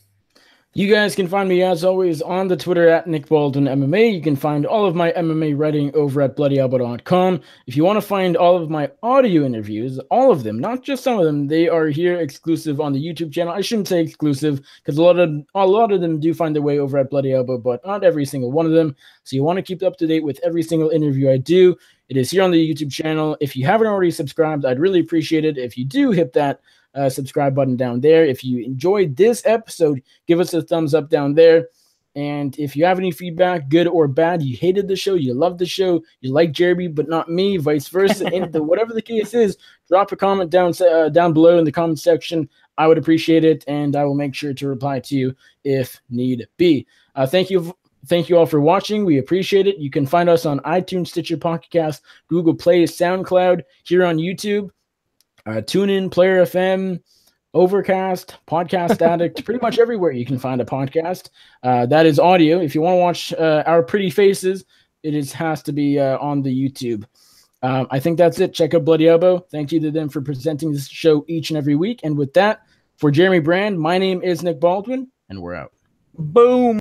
You guys can find me, as always, on the Twitter at Nick Baldwin MMA. You can find all of my MMA writing over at bloodyelbow.com. If you want to find all of my audio interviews, all of them, not just some of them, they are here exclusive on the YouTube channel. I shouldn't say exclusive because a lot of them do find their way over at Bloody Elbow, but not every single one of them. So you want to keep up to date with every single interview I do. It is here on the YouTube channel. If you haven't already subscribed, I'd really appreciate it. If you do, hit that subscribe button down there. If you enjoyed this episode, give us a thumbs up down there. And if you have any feedback, good or bad, you hated the show, you loved the show, you like Jeremy but not me, vice versa, and whatever the case is, drop a comment down below in the comment section. I would appreciate it, and I will make sure to reply to you if need be. Thank you all for watching. We appreciate it. You can find us on iTunes, Stitcher, Pocket Cast, Google Play, SoundCloud, here on YouTube. TuneIn, Player FM, Overcast, Podcast Addict, pretty much everywhere you can find a podcast. That is audio. If you want to watch our pretty faces, has to be on the YouTube. I think that's it. Check out Bloody Elbow. Thank you to them for presenting this show each and every week. And with that, for Jeremy Brand, my name is Nick Baldwin, and we're out. Boom.